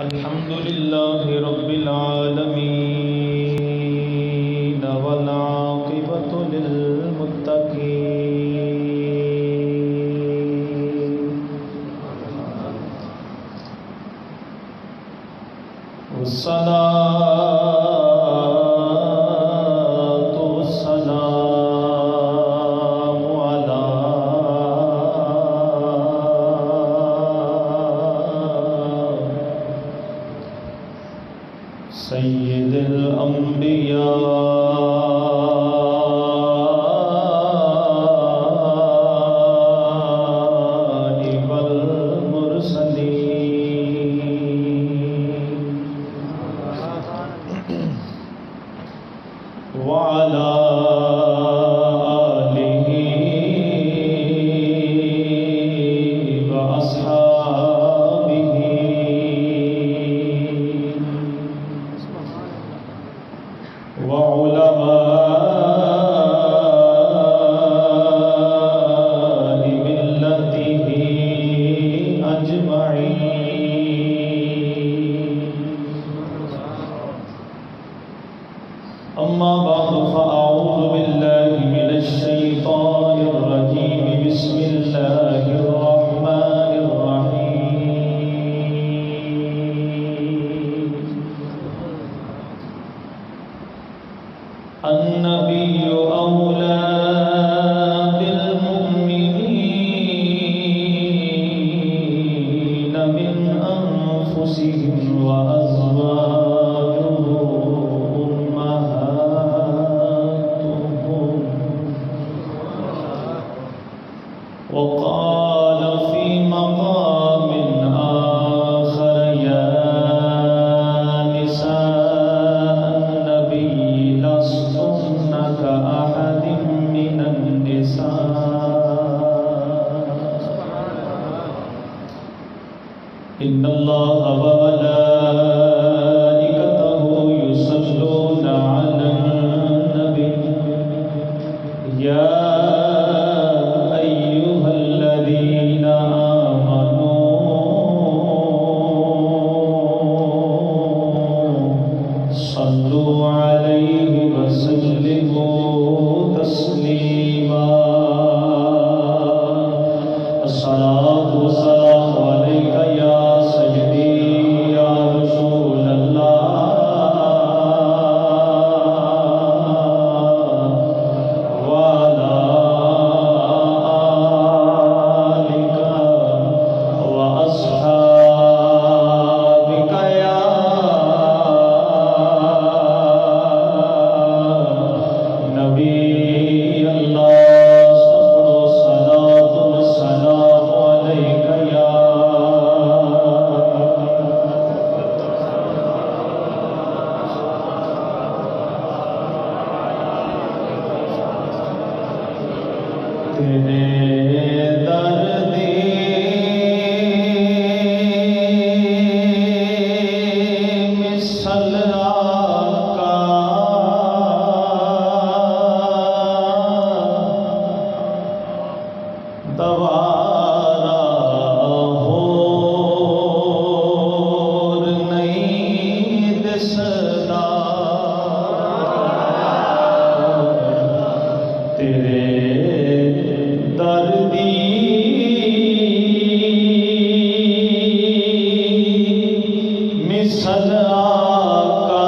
الحمد لله رب العالمين والعاقبة للمتقين والصلاة والسلام على سيد الأنبياء والمرسلين وعلى آله وأصحابه وعلماء ملته أجمعين أما بعد فأعوذ بالله من الشيطان الرجيم بسم الله الرحمن الرحيم النبي أولى بالمؤمنين من أنفسهم وأزواجه أمهاتهم وقال في مقام آخر يا نساء النبي لستن كأحد من النساء إن الله وملائكته يصلون على النبي يا أيها الذين آمنوا صلوا عليه وسلموا تسليما الصلاة والسلام عليك يا سيدي يا رسول الله وعلى آلك وأصحابك يا نبي الله الصلاة والسلام عليك يا تیرے دردی مثل آقا دوارا ہور نہیں دسدا تیرے دردی مثل آقا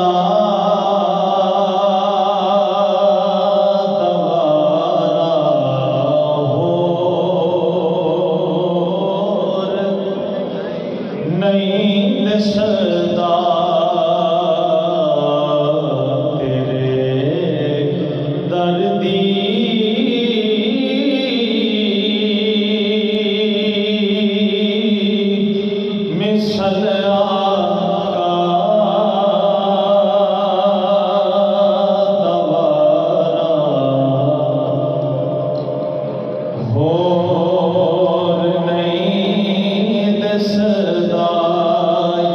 دوارا ہور نہیں دسدا تیرے دردی مثل آقا دوارا ہور نہیں دسدا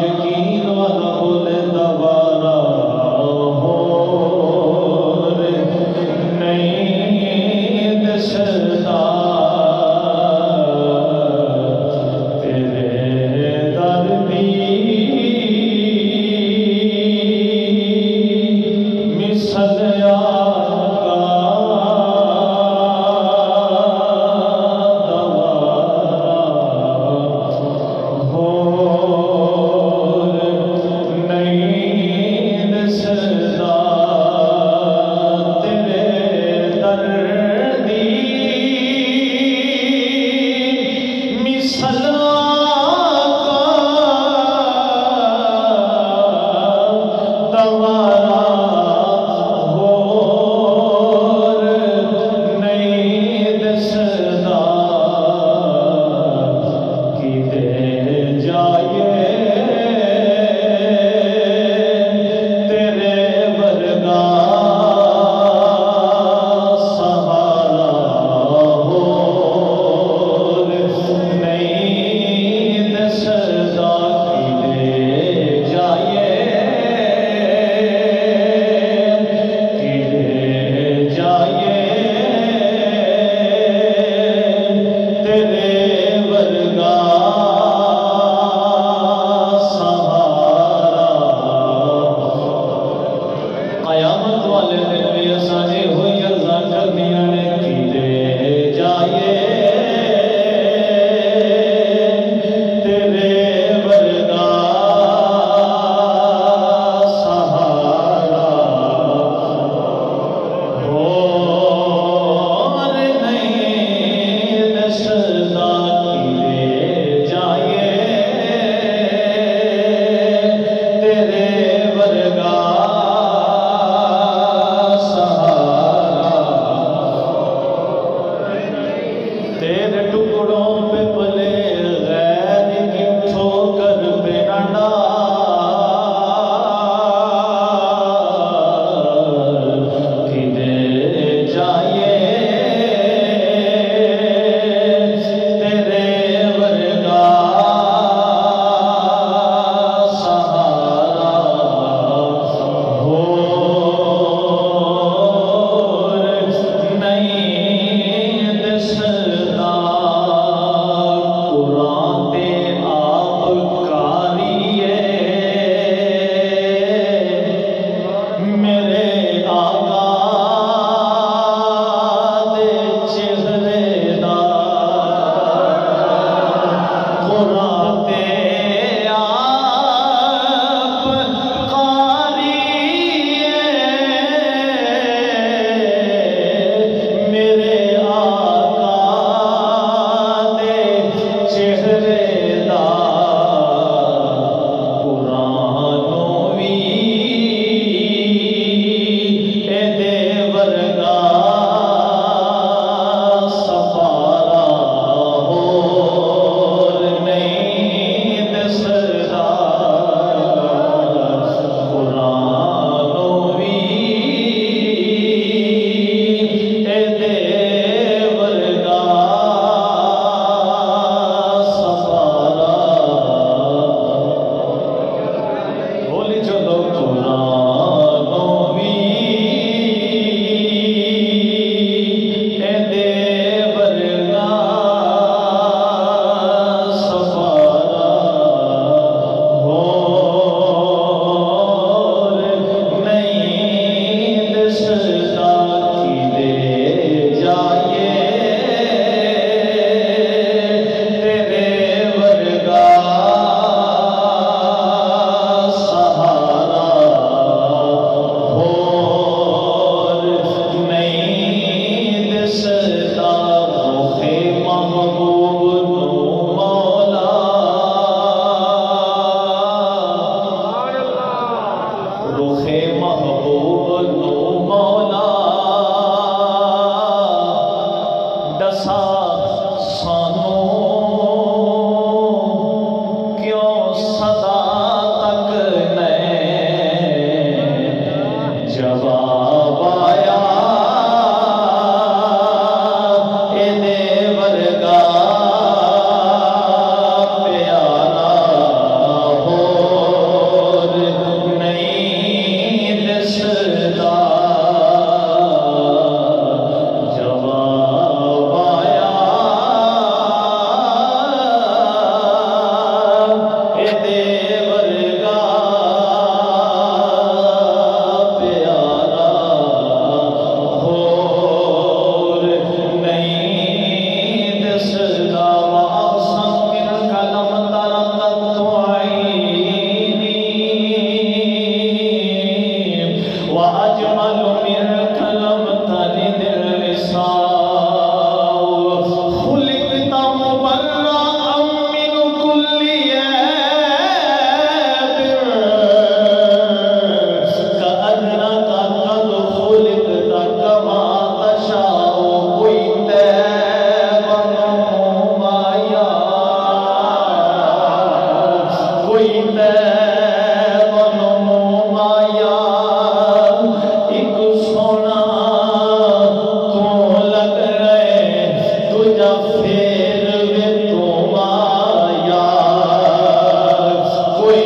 یقین والا بولے دوارا ہور نہیں دسدا تیرے ٹکڑوں پہ پلے غیر کی ٹھوکر پہ نہ ڈال کدھر جائے تیرے ورگا سہارا ہو نہیں دسدا قرآن تے آپ کاریے میرے آقا دے چہرے دا قرآن تے آپ کاریے میرے آقا دے چہرے دا قرآنوں وی اے دے ورگا سفارا ہور نہیں دسدا قرآنوں وی اے دے ورگا سفارا بولی چلو قرآنوں وی اے دے ورگا سفارا ہور نہیں دسدا کدھر جائے تیرے ورگا سہارا ہور نہیں دسدا رخ محبوب نو مولا رخ محبوب نو مولا دسا سانو کیوں صدا تک نہیں جواب آیا اے دے ورگا پیارا ہور نہیں دسدا جواب آیا اے دے ورگا پیارا ہور نہیں دسدا وأقسم منك لم ترقت عيني وأجمل منك لم تلد النساء خلقت مبرأ من كل عيب كأنك قد خلقت كما تشاء کوئی تیب نمایا کوئی تیب نمایا ایک سونا تو لگ رہے تجھا پھر وے تم آیا کوئی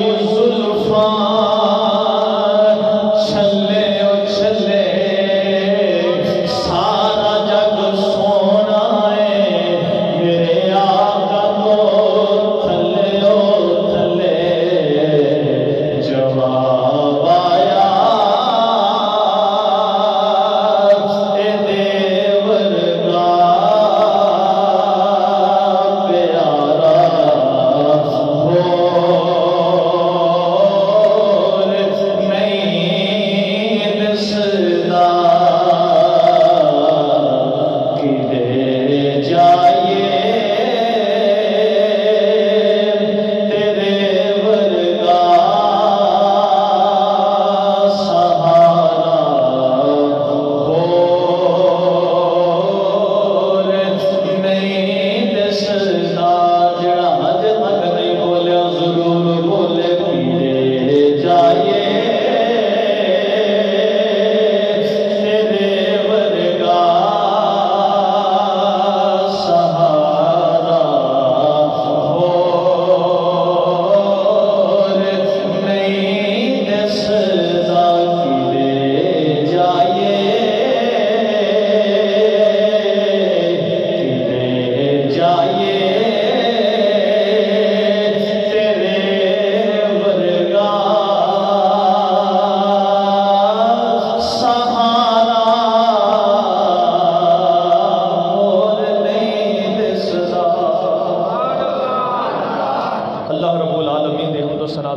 زلفان چھلے او چھلے سارا جگ سونا ہے میرے آقا تو تھلے او تھلے جواب آیا اے دے ورگا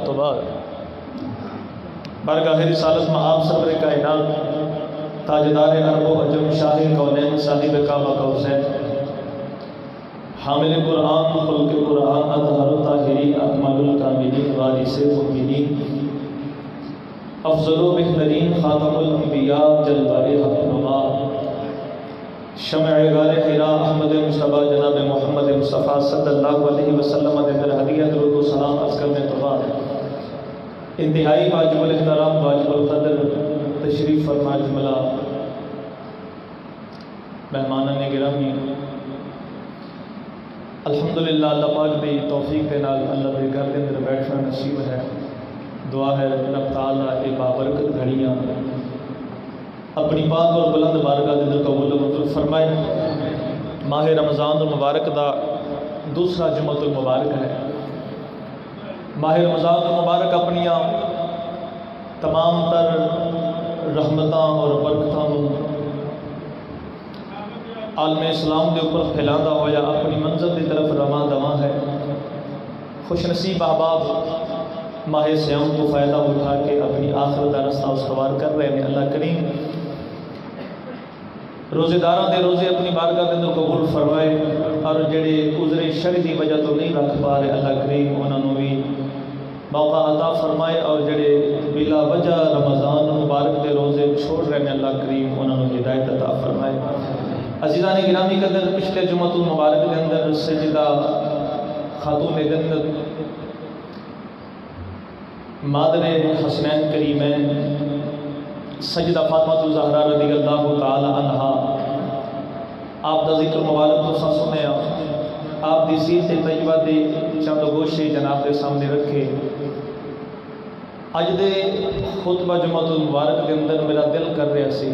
تو بعد بارگاہ رسالت میں آپ سرور کائنات تاجدار عرب و عجم شاہ کونین صاحب کعبہ قوسین حامل قرآن خلق قرآن اطہر الطاہرین اکمل الکاملین وارث المؤمنین افضل و بہترین خاتم الانبیاء جلوہ حق نما شمع غار حراء احمد مصطفیٰ جناب محمد مصطفیٰ صلی اللہ علیہ وسلم در ہدیہ درود و سلام عرض کرنے تو بعد انتہائی واجب الاحترام واجب القدر تشریف فرما جملہ مہمانان گرامی، الحمدللہ اللہ پاک دی توفیق کے نال اللہ دے گھر کے اندر بیٹھنا نصیب ہے۔ دعا ہے رب تعالیٰ اے بابرکت گھڑیاں اپنی پاک اور بلند بارگاہ دے اندر قبول و منظور فرمائے۔ ماہ رمضان المبارک دا دوسرا جمعۃ المبارک ہے۔ ماہ رمضان المبارک اپنی تمام تر رحمتاں اور برکتاں عالم اسلام کے اوپر پھیلاندہ ہویا اپنی منزل کی طرف رواں دواں ہے۔ خوش نصیب احباب ماہ سیام کو فائدہ اٹھا کے اپنی آخرت کا رستہ استوار کر رہے ہیں۔ اللہ کریم روزے داراں دے روزے اپنی بارگاہ کے اندر قبول فرمائے، اور جڑے عذر شرعی دی وجہ تو نہیں رکھ پا رہے اللہ کریم انہوں بھی موقع عطا فرمائے، اور جڑے بلا وجہ رمضان مبارک دے روزے چھوڑ رہے ہیں اللہ کریم انہوں ہدایت عطا فرمائے۔ عزیزان گرامی قدر پچھلے جمعۃ المبارک کے اندر سیدہ خاتون جنت مادر حسنین کریمین سیدہ فاطمہ الزہرا رضی اللہ تعالی عنہا آپ دا ذکر مبارک تو سنے، آپ دی سیرت طیبہ دے چند گوشے جناب دے سامنے رکھے۔ اج دے خطبہ جمعۃ المبارک کے اندر میرا دل کر رہا سی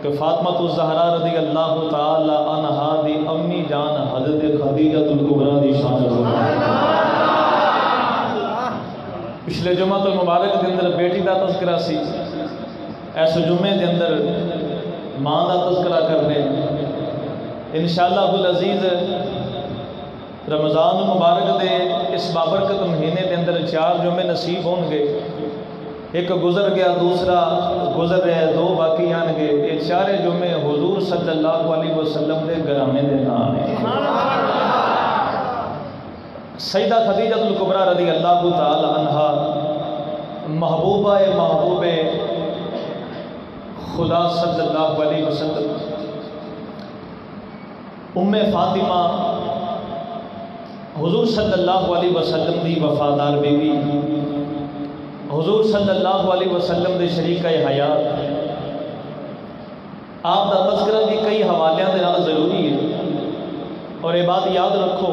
کہ فاطمہ الزہرا رضی اللہ تعالی عنہا دی امی جان حضرت خدیجہ الکبریٰ دی شان ہو۔ پچھلے جمعۃ المبارک کے اندر بیٹی دا تذکرہ سی، ایسے جمعے کے اندر ماں دا تذکرہ کرنے انشاءاللہ العزیز رمضان مبارک دے اس بابرکت مہینے کے اندر 4 جمعے نصیب ہوں گے۔ ایک گزر گیا، دوسرا گزر رہا ہے، 2 باقی آن گے۔ یہ 4 جمعے حضور صلی اللہ علیہ وسلم دے گرانے دے نام ہیں۔ سیدہ خدیجہ الکبریٰ رضی اللہ تعالی عنہا محبوبہ محبوب خدا صلی اللہ علیہ وسلم، ام فاطمہ حضور صلی اللہ علیہ وسلم دی وفادار بیوی، حضور صلی اللہ علیہ وسلم دے شریکہ حیات۔ آپ دا تذکرہ بھی کئی حوالیاں دے نال ضروری ہے، اور یہ بات یاد رکھو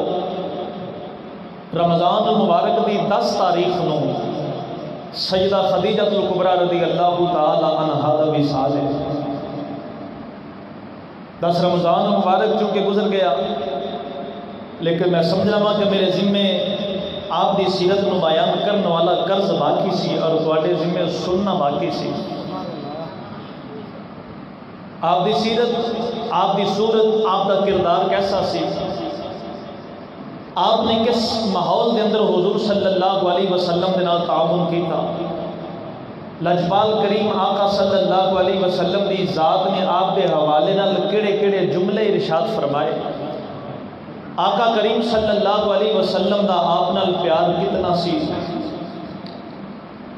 رمضان المبارک دی 10 تاریخ نو سیدہ خدیجہ الکبریٰ رضی اللہ تعالی عنہا دا وصال ہے۔ 10 رمضان المبارک چونکہ گزر گیا، لیکن میں سمجھ رہا کہ میرے ذمے آپ دی سیرت نو بیان کرنے والا قرض باقی سی، اور تواڈے ذمے سننا باقی سی۔ آپ دی سیرت، آپ دی صورت، آپ دا کردار کیسا سی، آپ نے کس ماحول دے اندر حضور صلی اللہ علیہ وسلم دے نال تعاون کیتا۔ لجپال کریم آقا صلی اللہ علیہ وسلم دی ذات نے آپ دے حوالے نال کیڑے کیڑے جملے ارشاد فرمائے۔ آقا کریم صلی اللہ علیہ وسلم دا آپ نال پیار کتنا سی،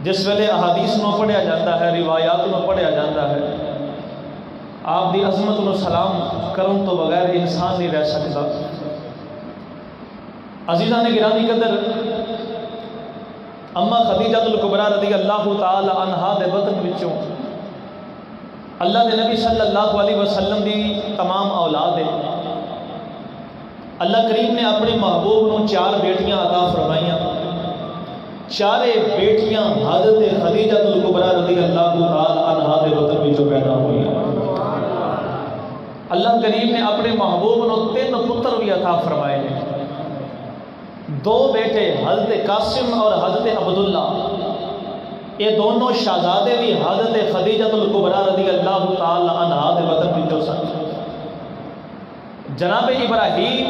جس ویلے احادیث نو پڑھیا جاتا ہے، روایات نو پڑھیا جاتا ہے، آپ دی عظمت نو سلام کرن تو بغیر انسان نہیں رہ سکتا۔ عزیزان گرامی قدر اما خدیجہ الکبریٰ رضی اللہ تعالی عنہا دے بطن وچوں اللہ دے نبی صلی اللہ علیہ وسلم دی تمام اولاد ہے۔ اللہ کریم نے اپنے محبوب نو 4 بیٹیاں عطا فرمائیاں۔ 4 بیٹیاں حضرت خدیجہ الکبریٰ رضی اللہ تعالی عنہا دے بطن وچوں پیدا ہوئی۔ اللہ کریم نے اپنے محبوب نو 3 پتر بھی عطا فرمائے ہیں۔ 2 بیٹے حضرت قاسم اور حضرت عبداللہ، یہ دونوں شہزادے بھی حضرت خدیجہ الکبریٰ رضی اللہ تعالی عنہا دے بطن وچوں سن۔ جناب ابراہیم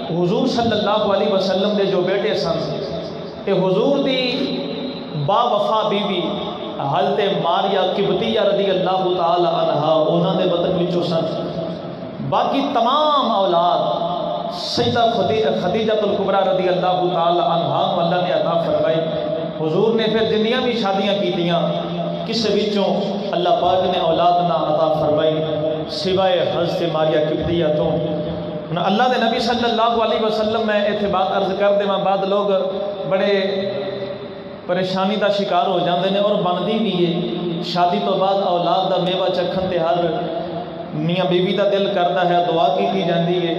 حضور صلی اللہ علیہ وسلم دے جو بیٹے سن، کہ حضور دی با وفا بیوی حضرت ماریا قبطیہ رضی اللہ تعالی عنہا انہوں نے وطن وچوں سن۔ باقی تمام اولاد سیدہ خدیجہ الکبریٰ رضی اللہ تعالی عنہا اللہ نے عطا فرمائی۔ حضور نے پھر جنیاں بھی شادیاں کیتیاں، کس وچوں اللہ پاک نے اولاد نہ عطا فرمائی سوائے حضرت ماریا قبطیہ تو۔ اللہ دے نبی صلی اللہ علیہ وسلم میں اتنے بات عرض کر دے بعد لوگ بڑے پریشانی دا شکار ہو جاندے نے، اور بندی بھی ہے شادی تو بعد اولاد دا میوہ چکھن تے ہر میاں بیوی دا دل کرتا ہے، دعا کی جاندی ہے،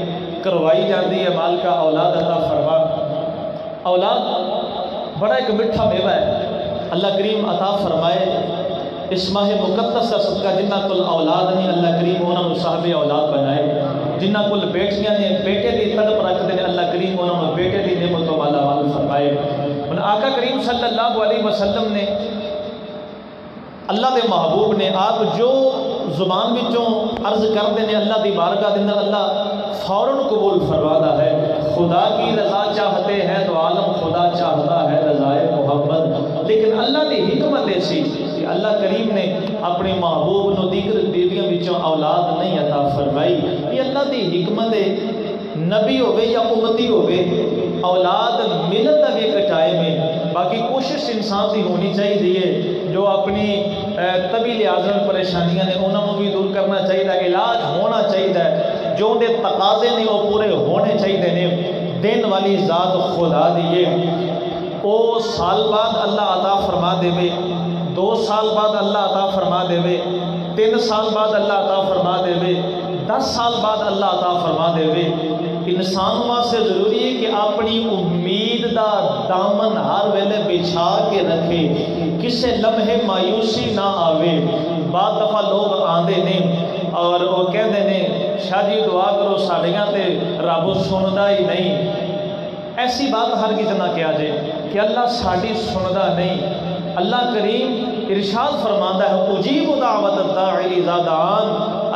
کروائی جاندی ہے مالکہ اولاد عطا فرما۔ اولاد بڑا ایک میٹھا میوہ ہے، اللہ کریم عطا فرمائے اس ماہ مقدس کا صدقہ جنہ کل اولاد نہیں اللہ کریم انہوں نے صاحب اولاد بنائے، جنہ کل بیٹیاں نے بیٹے دی تڑپ رکھتے ہیں اللہ کریم انہوں نے بیٹے دی نعمتوں والا مال فرمائے۔ آقا کریم صلی اللہ علیہ وسلم نے اللہ دے محبوب نے آپ جو زبان وچوں عرض کرتے ہیں اللہ دی بارگاہ دے اندر اللہ فوراً قبول فرماتا ہے۔ خدا کی رضا چاہتے ہیں تو عالم خدا چاہتا ہے رضائے محمد، لیکن اللہ دی حکمت ایسی کہ اللہ کریم نے اپنے محبوب نو دیگر بیویاں وچوں اولاد نہیں عطا فرمائی۔ یہ اللہ دی حکمت ہے، نبی ہوئے یا امتی ہوئے اولاد ملت کا بھی ایک ٹائم ہے۔ باقی کوشش انسان کی ہونی چاہیے، جو اپنی طبی لحاظ پریشانیاں نے انہوں بھی دور کرنا چاہیے، علاج ہونا چاہیے، جو دے تقاضے نے وہ پورے ہونے چاہیے نے۔ دین والی ذات خدا دیے، او سال بعد اللہ عطا فرما دے، 2 سال بعد اللہ عطا فرما دے، 3 سال بعد اللہ عطا فرما دے، 10 سال بعد اللہ عطا فرما دے۔ انسان واسطے ضروری ہے کہ اپنی امید دا دامن ہر ویلے بچھا کے رکھے، کسے لمحے مایوسی نہ آوے۔ بعد دفعہ لوگ آندے نے اور وہ کہتے ہیں شاہ جی دعا کرو ساڑیاں تے رب سندا ہی نہیں۔ ایسی بات ہرگز نہ کیا جائے کہ اللہ ساڑی سندا نہیں۔ اللہ کریم ارشاد فرماتا ہے اجیب دعوت الداعی اذا دعان،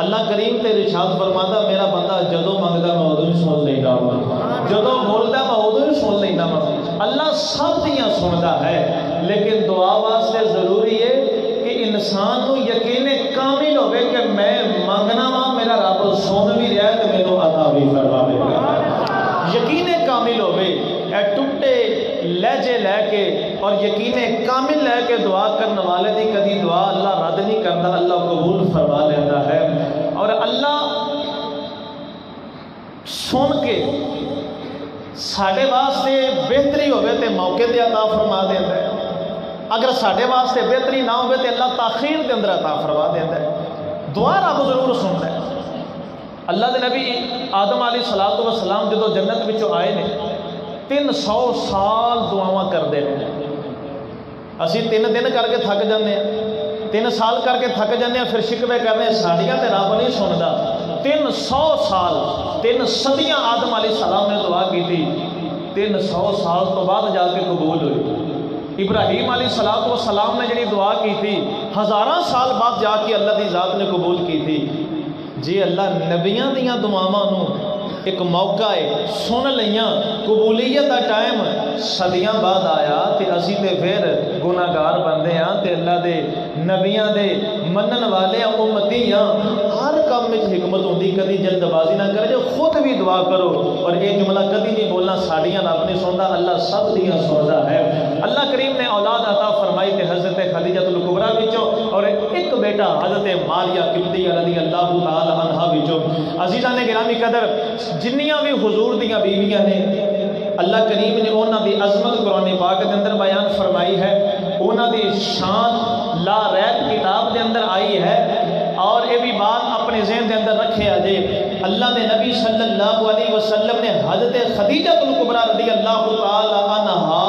اللہ کریم تے ارشاد فرماتا میرا بندہ جدو منگدا میں ادو ہی سن لینا، جدو بولدا میں ادو ہی سن لینا۔ اللہ سب دیاں سندا ہے، لیکن دعا واسطے ضروری ہے کہ انسان کو یقین کامل ہوئے کہ میں منگنا وا میرا رب سن بھی رہا ہے تو میرے عطا بھی فرماوے گا۔ یقین کامل ہوئے، اے ٹوٹے لہجے لے کے اور یقین کامل لے کے دعا کرنے والے دی کدی دعا اللہ رد نہیں کرتا، اللہ قبول فرما لیتا ہے۔ اور اللہ سن کے ساڑھے واسطے بہتری ہوئے تے موقع دے عطا فرما دیتا ہے، اگر ساڑھے واسطے بہتری نہ ہوئے تے اللہ تاخیر دے اندر عطا فرما دیتا ہے۔ دعا رب ضرور سنتا ہے۔ اللہ دے نبی آدم علیہ السلام جدو جنت وچوں آئے نے 300 سال دعاواں کردے رہے۔ اسی 3 دن کر کے تھک جانے ہیں، 3 سال کر کے تھک جانے ہیں، پھر شکوے کرنے ساڑیاں تے رب نہیں سندا۔ 300 سال 3 صدیاں آدم علیہ السلام نے دعا کی تھی، 300 سال تو بعد جا کے قبول ہوئی۔ ابراہیم علیہ السلام نے جڑی دعا کی تھی 1000 سال بعد جا کے اللہ دی ذات نے قبول کی تھی۔ جی اللہ نبیاں دیاں دعاواں نو ایک موقع ہے سن لیاں، قبولیت کا ٹائم صدیاں بعد آیا تے اسی تے پھر گناہگار بندے ہاں تے اللہ دے نبیاں دے منن والے امتی ہاں۔ ہر کام میں حکمت ہوندی، کدی جلد بازی نہ کرے، جو خود بھی دعا کرو اور یہ جملہ کدی نہیں بولنا ساڑیاں رب نہیں سندا، اللہ سب دیاں سندا ہے۔ اللہ کریم نے اولاد عطا فرمائی تے حضرت خدیجہ الکبریٰ وچوں اور ایک بیٹا حضرت ماریا قبطیہ رضی اللہ تعالی عنہا وچوں۔ عزیزان گرامی قدر جنیاں بھی حضور دیاں بیویاں نے اللہ کریم نے انہاں دی عظمت قرآن پاک دے اندر بیان فرمائی ہے، انہاں دی شان لا ریب کتاب دے اندر آئی ہے۔ اور یہ بھی بات اپنے ذہن دے اندر رکھے آجے، اللہ دے نبی صلی اللہ علیہ وسلم نے حضرت خدیجہ الکبریٰ رضی اللہ تعالی عنہا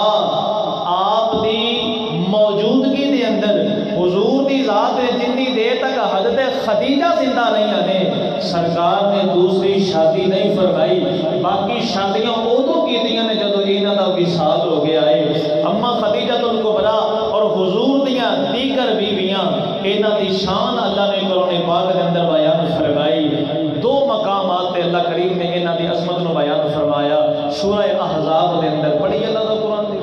آپ دی موجودگی دے اندر حضور دی ذات جنی دیر تک حضرت خدیجہ زندہ رہی نے سرکار نے دوسری شادی نہیں فرمائی، باقی شادیاں ادو کیتیاں نے جدو انہاں دا وصال ہو گیا ہے۔ اما خدیجہ الکبریٰ اور حضور دیاں دیگر بیویاں انہاں دی شان اللہ نے قرآن پاک دے اندر بیان فرمائی۔ 2 مقامات تے اللہ کریم نے انہاں دی عظمت نو بیان فرمایا۔ سورہ احزاب دے اندر پڑھی اللہ دا قرآن دی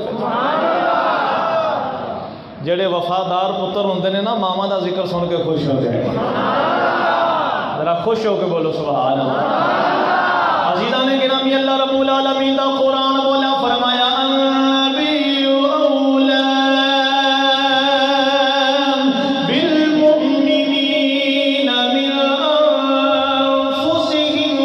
جڑے وفادار پتر ہوندے نے نا ماما دا ذکر سن کے خوش ہو جائے ذرا خوش ہو کے بولو سبحان اللہ عزیزان گرامی اللہ رب العالمین دا قرآن بولا فرمایا النبی اولا بالمؤمنین من انفسهم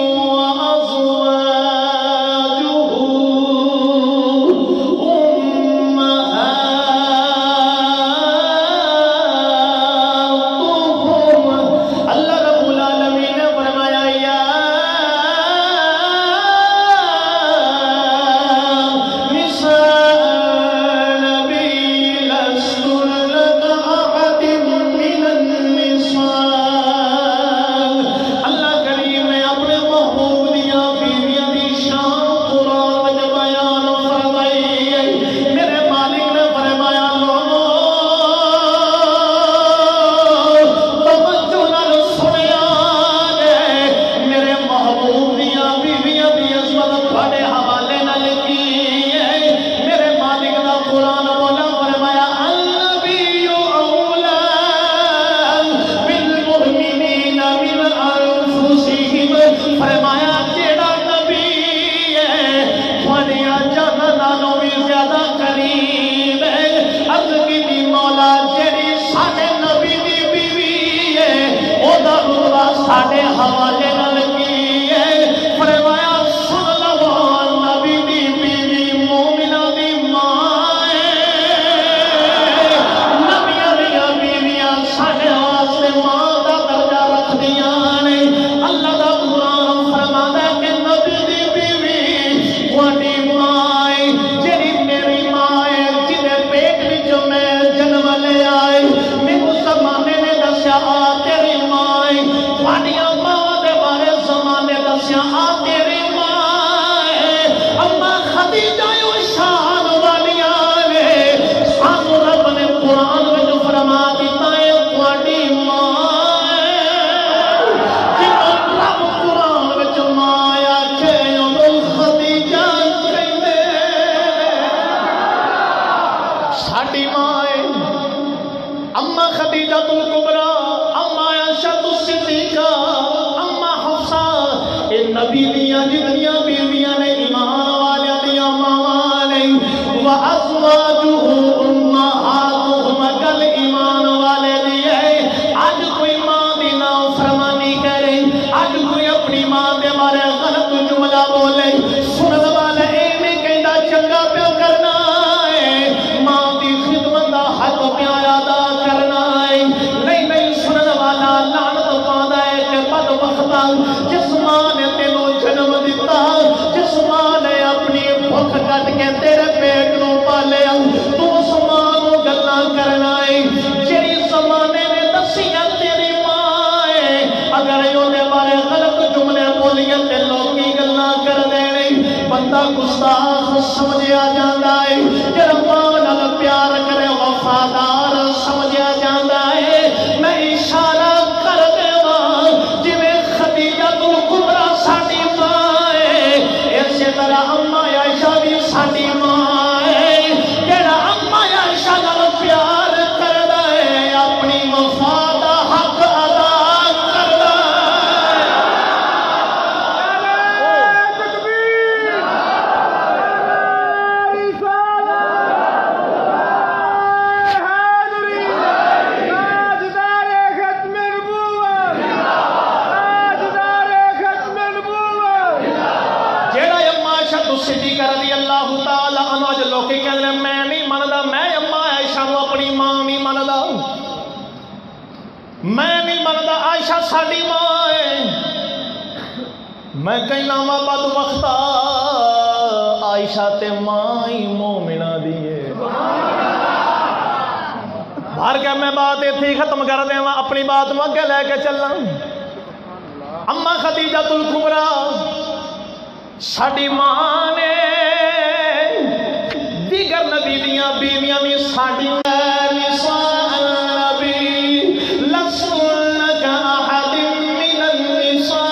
ساڑے حوالے نہ لگی ہے فرمایا سن لو نبی دی بیوی مومنہ دی ماں نبیاں دیا بیویاں ساڑے واسطے ماں دا درجہ رکھ دیا نے اللہ دا قرآن فرماتا ہے کہ نبی دی بیوی وہی ماں جڑی میری ماں جدے پیٹ وچ میں جنم لے آئے میرے زمانے نے دسیا تیری ماں پانیاں ماں دے بارے زمانے دسیا تیری ماں اما خدیجہ شان والیاں نے سانو رب نے قرآن میں فرما دیتا ہے تھوڑی ماں جنہوں رب قرآن میں ماں آکھے انہوں خدیجہ کہندے ساڈی ماں اما خدیجہ الکبریٰ نبی دیاں جتنیاں بیویاں نے ایمان والے دیاں ماں نے وَأَزْوَاجُهُ أُمَّهَاتُهُمْ گل ایمان والے دیئے آج کوئی ماں دی نافرمانی کرے آج کوئی اپنی ماں دے بارے غلط جملہ بولے سنن والے ایویں کہندا چنگا پیا کرنا ہے ماں دی خدمت دا حق پیا ادا کرنا ہے نہیں سنن والا لعنت پاندا ہے کہ بدبختا جس ماں نے جنم دیتا جس ماں نے اپنی بھوک کٹ کے تیرے پیٹ نو پالیا تو اس ماں نو گلاں کرنا ہے جڑی زمانے نے دسیاں تیری ماں ہے اگر ایوں دے بارے غلط جملے بولیاں تے لوکی گلاں کر دینے بندہ گستاخ سمجھیا جاندا ہے جڑا ماں نال پیار کرے وفادار سمجھیا جاندا ہے میں اشارہ کر دیواں جویں خدیجہ الکبریٰ ساڈی اسی طرح اما عائشہ بھی ساڈی ماں ہے جڑا اما عائشہ نال پیار کردا ہے اپنی وفا دا حق ادا کردا ہے تکبیر حاضری تاجدار ختم نبوت تاجدار ختم نبوت صدیقہ رضی اللہ تعالی عنہ جو لوگ کہتے ہیں میں نہیں مندا میں اما عائشہ نو اپنی ماں نہیں مندا میں نہیں مندا عائشہ ساڈی ماں ہے میں کہنا وا بد وقتا عائشہ تے ماں ہی مومنہ دی ہے بھر کے میں بات ایتھے ختم کر دیواں اپنی بات میں اگے لے کے چلنا اما خدیجہ الکبریٰ ساڈی ماں نے دیگر نبی دیاں بیویاں بھی ساڈی نساء النبی لسن کأحد من النساء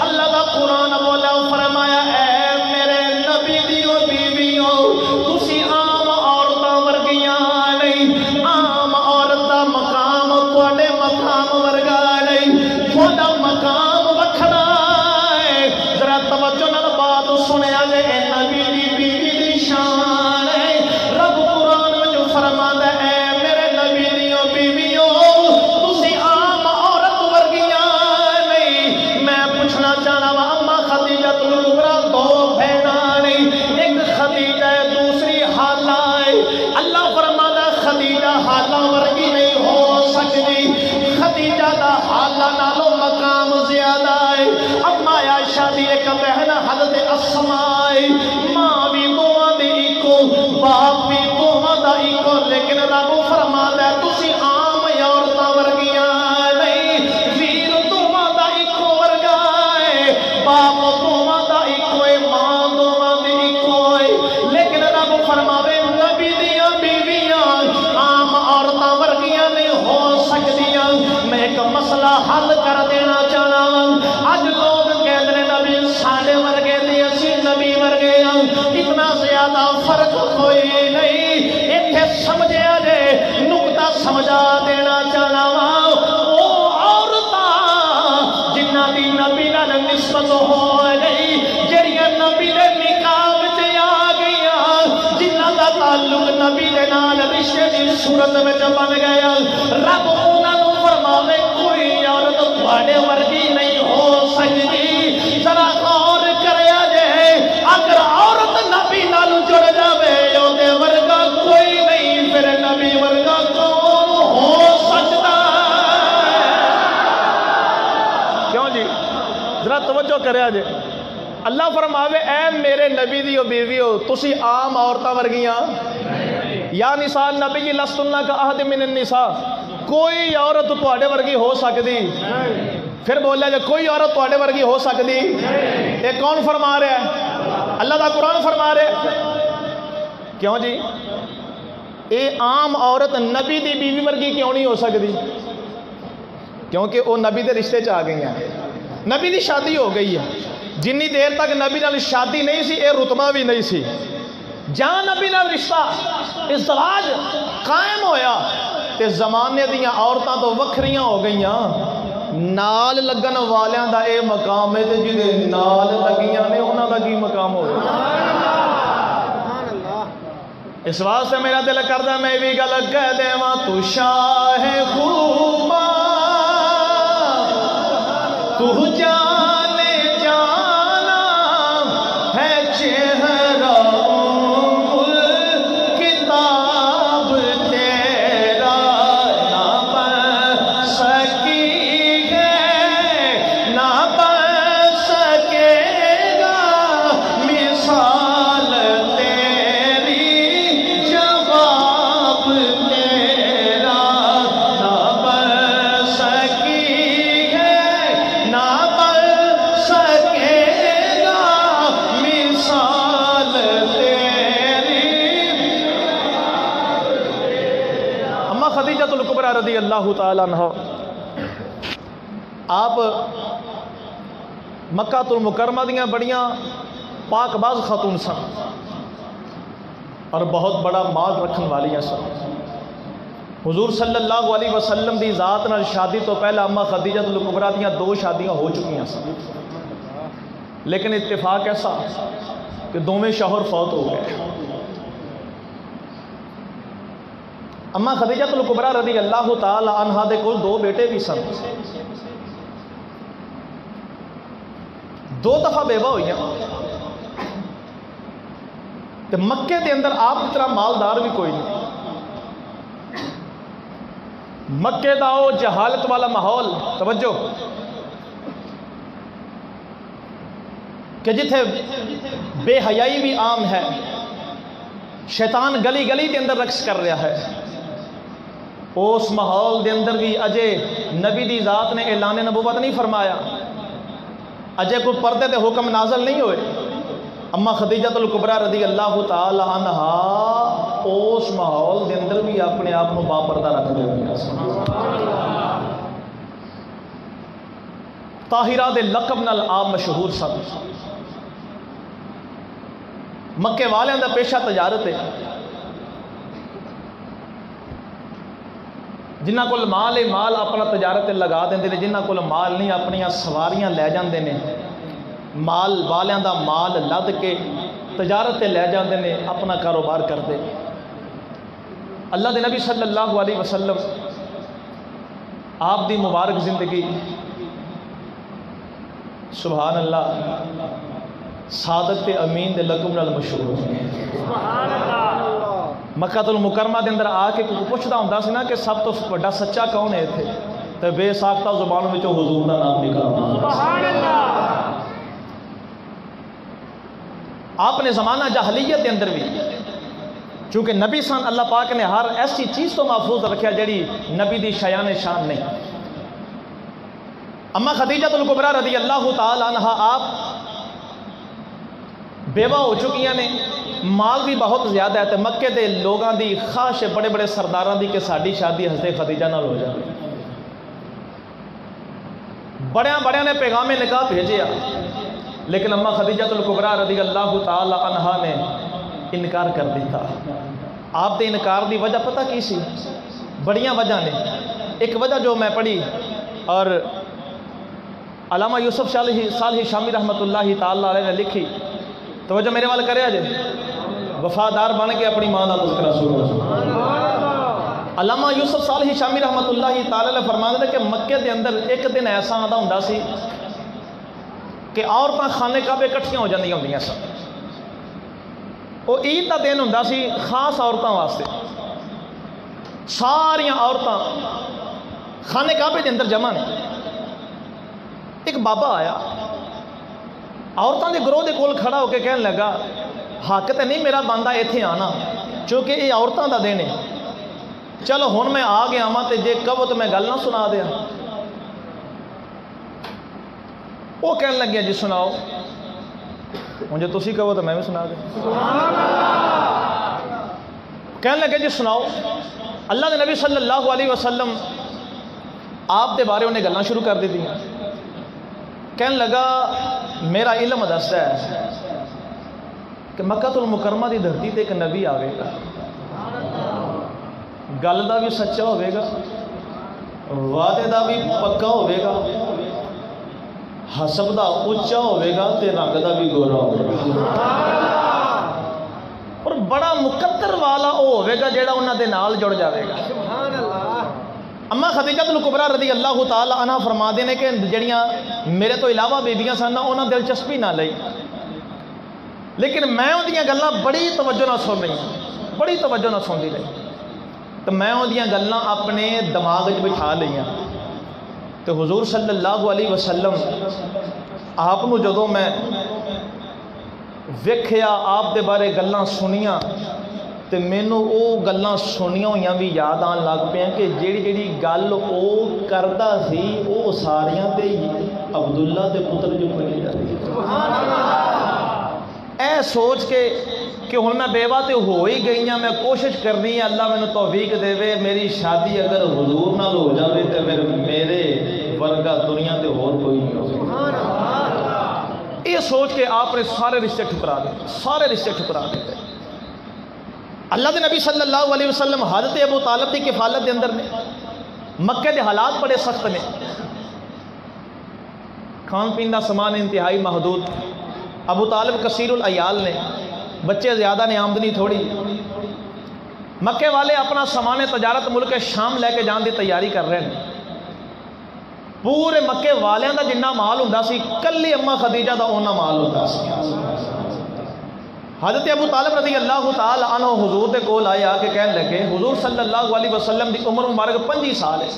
اللہ دا قرآن بولا فرمایا اے میرے نبی دیو بیویوں تسی عام دی ایک بہن حضرت اسماء ماں بھی دونوں دی اکو باپ بھی دونوں دا اکو لیکن رب فرماتا ہے تسی عام عورتاں ورگیاں نہیں ویر دونوں دا اکو ورگا ہے باپ دونوں دا اکو ہے ماں دونوں دی اکو ہے لیکن رب فرماوے نبی دیاں بیویاں عام عورتاں ورگیاں نہیں ہو سکدیاں میں ایک مسئلہ حل کر دینا چاہنا اج لوگ کہتے ہیں نبی ساڈے ورگے تے اسی نبی ورگے اتنا زیادہ فرق کوئی نہیں ایتھے سمجھیا جے نقطہ سمجھا دینا چاہنا وا او عورتاں جنہاں دی نبی نال نسبت ہو گئی جڑیاں نبی دے نکاح وچ آ گئیاں جنہاں دا تعلق نبی دے نال رشتے دی صورت وچ بن گیا رب انہاں نوں فرماوے کوئی عورت تواڈے ورگی نہیں ہو سکتی ذرا غور کریا جے اگر عورت نبی نال جڑ جاوے اودے ورگا کوئی نہیں پھر نبی ورگا کون ہو سکتا کیوں جی ذرا توجہ کریا جے اللہ فرماوے اے میرے نبی دیو بیویو تسی عام عورتاں ورگیاں یا نساء نبی لستن کا احد من النساء کوئی عورت تواڈے ورگی ہو سکتی پھر بولیا جائے کوئی عورت تواڈے ورگی ہو سکتی یہ کون فرما رہا ہے اللہ دا قرآن فرما رہا ہے کیوں جی اے عام عورت نبی دی بیوی ورگی کیوں نہیں ہو سکتی کیونکہ وہ نبی دے رشتے چ آ گئی ہیں نبی دی شادی ہو گئی ہے جنی دیر تک نبی نال شادی نہیں سی اے رتبہ بھی نہیں سی جہاں نبی نال رشتہ ازدواج قائم ہویا تے زمانے دیاں عورتاں تو وکھریاں ہو گئیاں نال لگن والیاں دا اے مقام ہے تے جدے نال لگیاں نے انہاں دا کی مقام ہوگا اس واسطے میرا دل کردہ میں بھی گل کہہ دیواں تو شاہ خوبا تو جانے جانا ہے چہرہ کتاب تیرا نہ بن سکی ہے نہ بن سکے گا مثال تیری جواب تیرا نہ بن سکی ہے نہ بن سکے گا مثال تیری اما خدیجہ الکبریٰ رضی اللہ تعالیٰ عنہ آپ مکہ المکرمہ دیاں بڑیاں پاک باز خاتون سن اور بہت بڑا مال رکھن والیاں سن حضور صلی اللہ علیہ وسلم دی ذات نال شادی تو پہلا اما خدیجہ الکبریٰ دیاں 2 شادیاں ہو چکیاں سن لیکن اتفاق ایسا کہ دونوں شوہر فوت ہو گئے اما خدیجہ الکبریٰ رضی اللہ تعالی عنہا دے کول 2 بیٹے بھی سن 2 دفعہ بیوہ ہوئی ہیں تے مکے دے اندر آپ کی طرح مالدار بھی کوئی نہیں مکے دا او جہالت والا ماحول توجہ کہ جتھے بے حیائی بھی عام ہے شیطان گلی گلی دے اندر رقص کر رہا ہے اس ماحول دے اندر بھی اجے نبی دی ذات نے اعلان نبوت نہیں فرمایا اجے کوئی پردے دے حکم نازل نہیں ہوئے اما خدیجہ الکبریٰ رضی اللہ تعالی عنہا اس ماحول دے اندر بھی اپنے آپ کو با پردہ رکھ دے طاہرہ دے لقب نال آپ مشہور سن مکے والیاں دا پیشہ تجارت ہے جنہ کول مال ہے مال اپنا تجارت لگا دیندے نے جنہ کول مال نہیں اپنی سواریاں لے جاندے نے مال والیاں دا مال لد کے تجارت لے جاندے نے اپنا کاروبار کرتے اللہ دے نبی صلی اللہ علیہ وسلم آپ دی مبارک زندگی سبحان اللہ صادق تے امین دے لقب نال مشہور سبحان اللہ مکہ المکرمہ دے اندر آ کے کوئی پوچھدا ہوندا سی نا کہ سب تو بڑا سچا کون ہے ایتھے تے بے ساختہ زبان وچوں حضور دا نام نکلدا سبحان اللہ آپ نے زمانہ جاہلیت کے اندر بھی چونکہ نبی سن اللہ پاک نے ہر ایسی چیز تو محفوظ رکھا جڑی نبی دی شایان شان نہیں. اما خدیجہ الکبریٰ رضی اللہ تعالی عنہ آپ بیوہ ہو چکی نے، مال بھی بہت زیادہ ہے، تو مکے دے لوگاں دی خواہش ہے بڑے بڑے سرداراں دی کہ ساری شادی حضرت خدیجہ نال ہو جائے. بڑیاں نے پیغام نکاح بھیجے، لیکن اما خدیجہ الکبریٰ رضی اللہ تعالی عنہ نے انکار کر دیتا. آپ دے انکار دی وجہ پتہ کی سی؟ بڑیاں وجہ نے. ایک وجہ جو میں پڑھی اور علامہ یوسف صالح شامی رحمۃ اللہ تعالی علیہ نے لکھی، توجہ میرے وال کرے جے، وفادار بن کے اپنی ماں کا تذکرہ شروع. علامہ یوسف صالح شامی رحمۃ اللہ تعالی علیہ فرماتے ہیں کہ مکے دے اندر ایک دن ایسا آتا ہوں سی کہ عورتاں خانے کعبے اکٹھیاں ہو جاندیاں ہوندیاں سن. وہ عید کا دن ہوں سی خاص عورتوں واسطے، ساریاں عورتاں خانے کعبے کے اندر جمع نے. ایک بابا آیا عورتوں کے گروہ کے کول کھڑا ہو کے کہنے لگا حق تو نہیں میرا بندہ اتنے آنا کیونکہ یہ عورتوں کا دن ہے، چلو ہن میں آ گیا وا تو جے کہو تو میں گل نہ سنا دیا. وہ کہنے لگیا جی سناؤ. ہوں جی تسی کہو تو میں بھی سنا دیں. کہنے لگے جی سناؤ. اللہ کے نبی صلی اللہ علیہ وسلم آپ دے بارے انہیں گلاں شروع کر دی تھی. کہنے لگا میرا علم دستا ہے کہ مکہ المکرمہ دی دھرتی تے ایک نبی آئے گا، گل دا بھی سچا ہوئے گا، وعدے دا بھی پکا ہوئے گا، حسب دا اچا ہوئے گا تے رنگ دا بھی گورا ہوئے گا، اور بڑا مقدر والا وہ ہوئے گا جیڑا انہاں دے نال جڑ جاوے گا. اما خدیجہ الکبریٰ رضی اللہ تعالی عنہ فرما دے نے کہ جڑیاں میرے تو علاوہ بیبیاں سن انہاں دلچسپی نہ لئی، لیکن میں ان دیاں گلاں بڑی توجہ نہ سن رہی، بڑی توجہ نہ سن دی رہی، تو میں ان دیاں گلاں اپنے دماغ وچ بٹھا لئیاں. تو حضور صلی اللہ علیہ وسلم آپ کو جدوں میں ویکھیا آپ دے بارے گلاں سنیاں تو مینوں او گلاں سنیاں ہوئیاں بھی یاد آن لگ پیاں کہ جیڑی گل او کردا سی او ساریاں تے عبداللہ دے پتر جو پڑھی جاتی. اے سوچ کے کہ ہن میں بیوہ تے ہو ہی گئی ہاں، میں کوشش کرنی ہے اللہ مینوں توفیق دے میری شادی اگر حضور نال ہو جاوے تے پھر میرے ورگا دنیا تے اور کوئی نہیں ہو. یہ سوچ کے آپ نے سارے رشتے ٹھکرا دے، سارے رشتے ٹھکرا دیتے. اللہ کے نبی صلی اللہ علیہ وسلم حضرت ابو طالب کی کفالت دے اندر نے. مکے دے حالات بڑے سخت نے، کھان پین کا سامان انتہائی محدود، ابو طالب کثیر العیال نے، بچے زیادہ نے، آمدنی تھوڑی. مکے والے اپنا سامان تجارت ملک شام لے کے جان دی تیاری کر رہے ہیں. پورے مکے والوں کا جنہ مال ہوں سی کلی اما خدیجہ کا اونا مال ہوتا سی. حضرت ابو طالب رضی اللہ تعالی عنہ حضور دے کول آئے آ کے کہنے لگے حضور صلی اللہ علیہ وسلم دی عمر مبارک 25 سال ہے،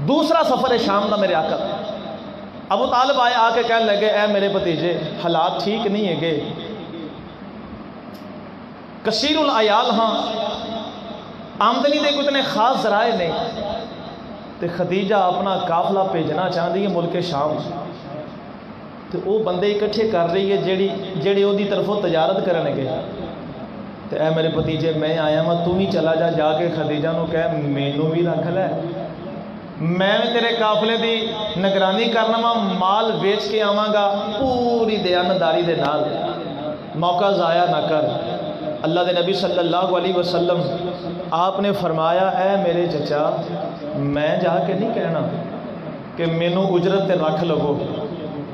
دوسرا سفر ہے شام دا میرے آقا. ابو طالب آئے آ کے کہنے لگے اے میرے بھتیجے حالات ٹھیک نہیں ہے گے، کثیر العیال ہاں، آمدنی دے کوئی اتنے خاص ذرائع نہیں، تے خدیجہ اپنا قافلہ بھیجنا چاہتی ہے ملک شام، تو وہ بندے اکٹھے کر رہی ہے جیڑی وہ دی طرفوں تجارت کرنے گئے. تو اے میرے بھتیجے میں آیا ہوں، تو ہی چلا جا کے خدیجہ نو کہہ مینوں بھی رکھ لے، میں تیرے قافلے دی نگرانی کرنا وا، مال بیچ کے آواں گا پوری دیانتداری دے نال، موقع ضائع نہ کر. اللہ دے نبی صلی اللہ علیہ وسلم آپ نے فرمایا اے میرے چچا میں جا کے نہیں کہنا کہ مینوں اجرت تے رکھ لو،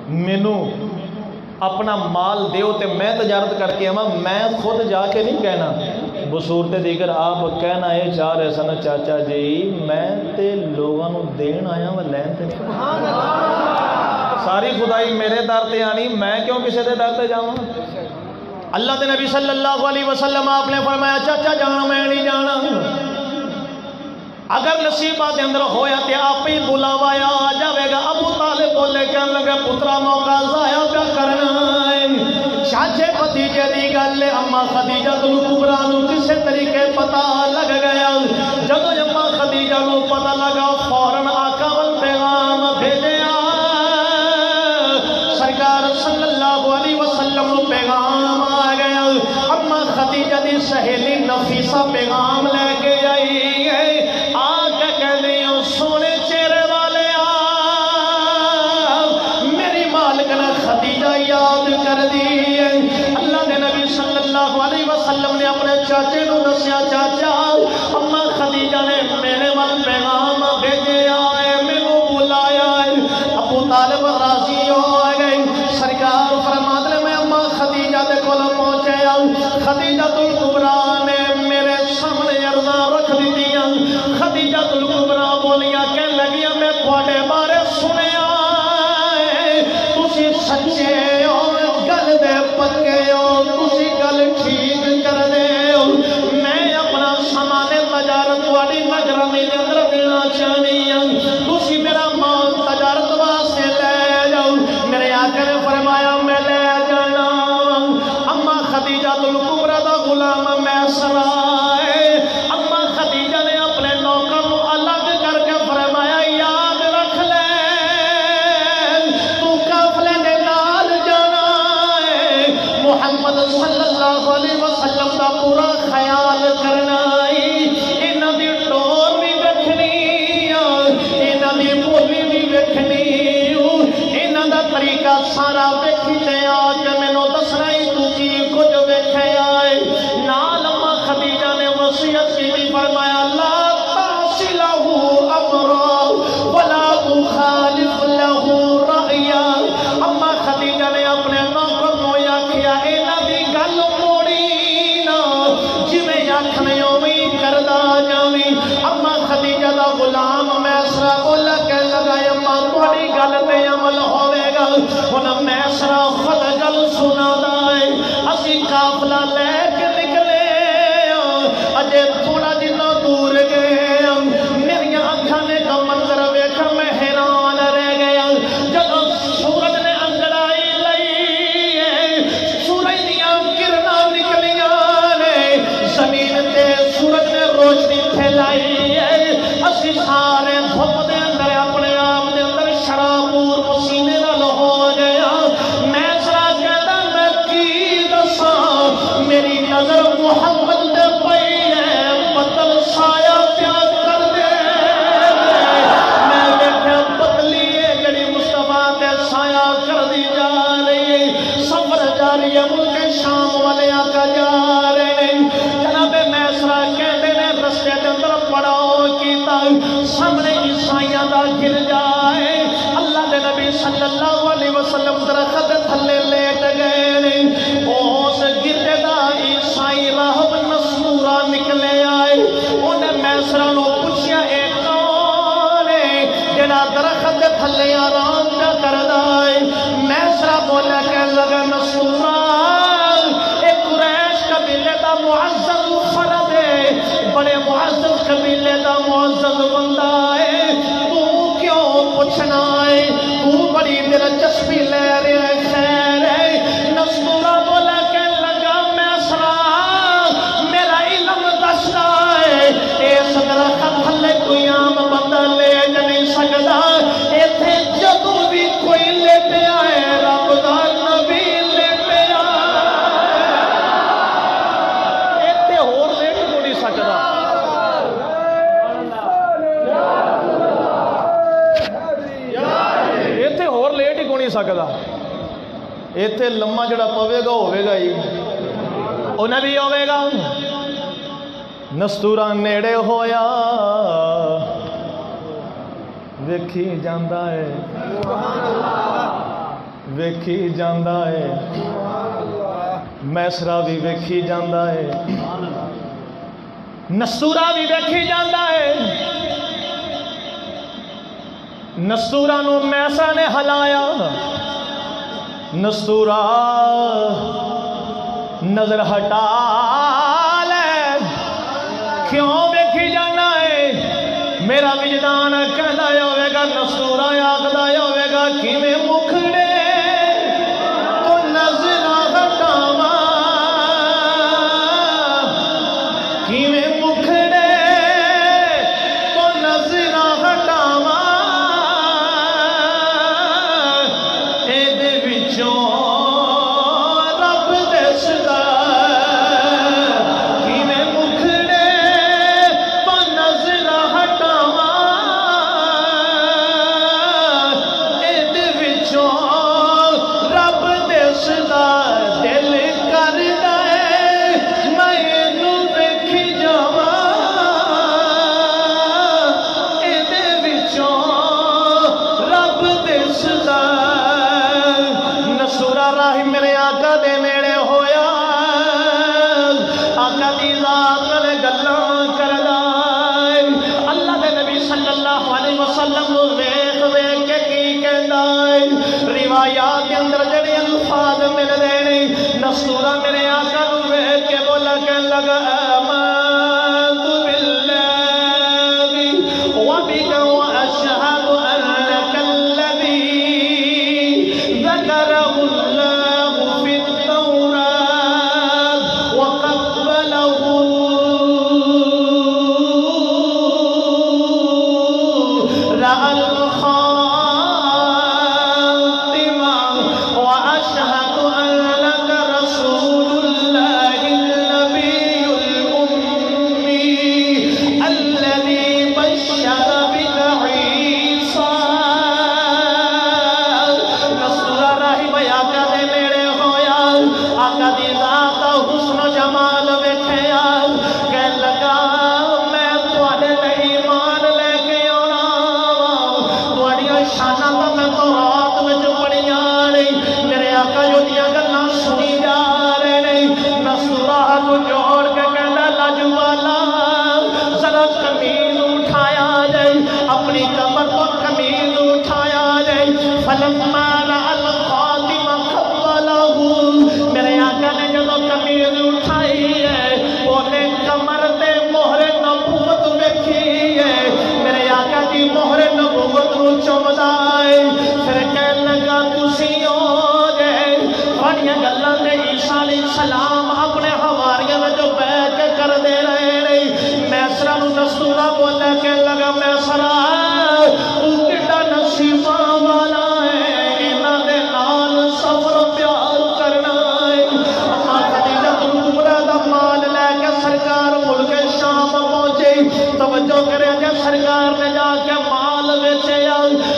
مینوں اپنا مال دیو تے میں تجارت کر کے آواں، میں خود جا کے نہیں کہنا. بصورت دیگر آپ کہنا یہ چاہ رہے سن چاچا جی میں تے لوگوں نو دین آیا وا لین تے نہیں. ساری خدائی میرے در تے آنی، میں کیوں کسی دے در تے جاواں. اللہ دے نبی صلی اللہ علیہ وسلم آپ نے فرمایا چاچا جانا میں نہیں جانا، اگر نصیبہ دے اندر ہویا تے آپ ہی بلاوا آ جاوے گا. ابو طالب بولے کہنے لگا پترا موقع ضائع کیا کرنا ہے، چاچے بھتیجے دی گل اما خدیجہ کبریٰ نو کسے طریقے پتہ لگ گیا جب اما خدیجہ نو پتہ لگا فوراً آقا وال پیغام بھیجیا سرکار صلی اللہ علیہ وسلم نو پیغام آ گیا اما خدیجہ دی سہیلی نفیسہ پیغام لے کے آئی ہے آقا کہنے سونے چہرے والے میری مالکنا خدیجہ یاد کر دی اللہ نے نبی صلی اللہ علیہ وسلم نے اپنے چاچے نو دسیا چاچا اما خدیجہ نے میرے وال پیغام بھیجے آئے مینوں بلایا ابو طالب راضی ہو گئے سرکار فرماتے ہیں میں اما خدیجہ دے کول پہنچے خدیجہ کبریٰ نے میرے سامنے عرضاں رکھ دتیاں خدیجہ کبریٰ بولیاں کہ لگیا میں تھوڑے بارے سنیا تسی سچے ہو گل دے پکے ہو تسی گل ٹھیک کر دے ہو میں اپنا سامان تجارت والی نگرانی دے اندر دینا چاہنی ہوں تسی میرا مال تجارت واسطے لے جاؤ میرے آقا نے فرمایا میں لے جانا اما خدیجہ کبریٰ دا غلام میسر ہے اما خدیجہ نے اپنے نوکر کو الگ کر کے فرمایا یاد رکھ لے تو قافلے نے نال جانا ہے محمد صلی اللہ علیہ وسلم دا پورا خیال کرنا انہاں دی ٹور بھی ویکھنی انہاں دی بولی بھی ویکھنی انہاں دا طریقہ سارا ویکھی تے آ کے مینوں دسنا تو کی کچھ ویکھیا ہے نال اما خدیجہ نے وصیت کی فرمایا لا تعصلہ امرا ولا تخالف له رأیا اما خدیجہ نے اپنے نوکر نو آکھیا انہاں دی گل موڑی نا جویں آکھنے اوویں کردا جاویں اما خدیجہ دا غلام میسرا بولا کہ لگا اما تہاڈی گل تے عمل ہوے گا ہن میسرا خود گل سنادا ہے اسی قافلہ لے کے نکلے اجے تھوڑا جنا دور گئے میری آنکھاں نے کا منظر ویکھ میں حیران رہ گیا جب سورج نے انگڑائی لئی سورج دیاں کرناں نکلیاں نے زمین تے سورج نے روشنی پھیلائی اسی سارے دھوپ دے اندر اپنے آپ دے اندر شرابور پسینے نال ہو گیا میں سرا کہتا میں کی دساں میری نظر محمد دے پئی ہے بدل سایہ پیار کر دے میں ویکھیا بدلی ہے جڑی مصطفیٰ تے سایہ کر دی جا رہی ہے سفر جاری ہے ملک شام والے آقا جا رہے ہیں جناب میسرا کہتے نے رستے دے اندر پڑاؤ کیتا سامنے عیسائیاں دا گر جائے اللہ دے نبی صلی اللہ علیہ وسلم درخت تھلے لیٹ گئے اس گردے دا عیسائی راہب نصورہ نکلے آئے انہیں میسرا نو پوچھیا اے کون ہے جڑا درخت تھلے آرام دا کردا ہے میسرا بولا کہ لگا نصورہ اے قریش قبیلے دا معزز فرد ہے بڑے معزز قبیلے دا معزز بندہ ہے تو کیوں پوچھنا ہے تو بڑی دلچسپی لے رہے خیر ہے نصورہ بولا کہ لگا میسرا میرا علم دستا ہے اس درخت تھلے کوئی عام بندہ لے نہیں سکتا ایتھے جدوں بھی کوئی لیٹیا ہے رب دا نبی لیٹیا ایتھے ہور لیٹ کو نہیں سکتا ایتھے ہور لیٹ ہی کو نہیں سکتا ایتھے لمحہ جڑا پوے گا ہوے گا ہی انہیں بھی ہوے گا نستورہ نیڑے ہویا ویکھی جاندہ ہے ویکھی جاندہ ہے میسرا بھی ویکھی جاندہ ہے نستورہ بھی ویکھی جاندہ ہے نستورہ نو میسرا نے ہلایا نستورہ نظر ہٹا لے کیوں ویکھی جانا ہے میرا وجدان کہدا ہوے گا نستورہ آکھدا ہوے گا کیویں مکھڑے تو نظر ہٹا روایات کے اندر جڑے الفاظ مل رہے نصورہ میرے آقا نو ویکھ کے بولا کہ لگا آمنت باللہ وبک واشہد انک الذی ذکرہ اللہ فی التوراۃ وقبلہ رأى سلام اپنے حواریوں میں جو بیٹھ کے کر دے رہے میسرہ نو دستورہ بولے کہ لگا میسرہ تو کتا نصیبہ والا ہے انہاں دے نال صبر و پیار کرنا ہے اما خدیجہ کبریٰ دا مال لے کے سرکار ملک شام پہنچے توجہ کرے کہ سرکار نے جا کے مال بیچے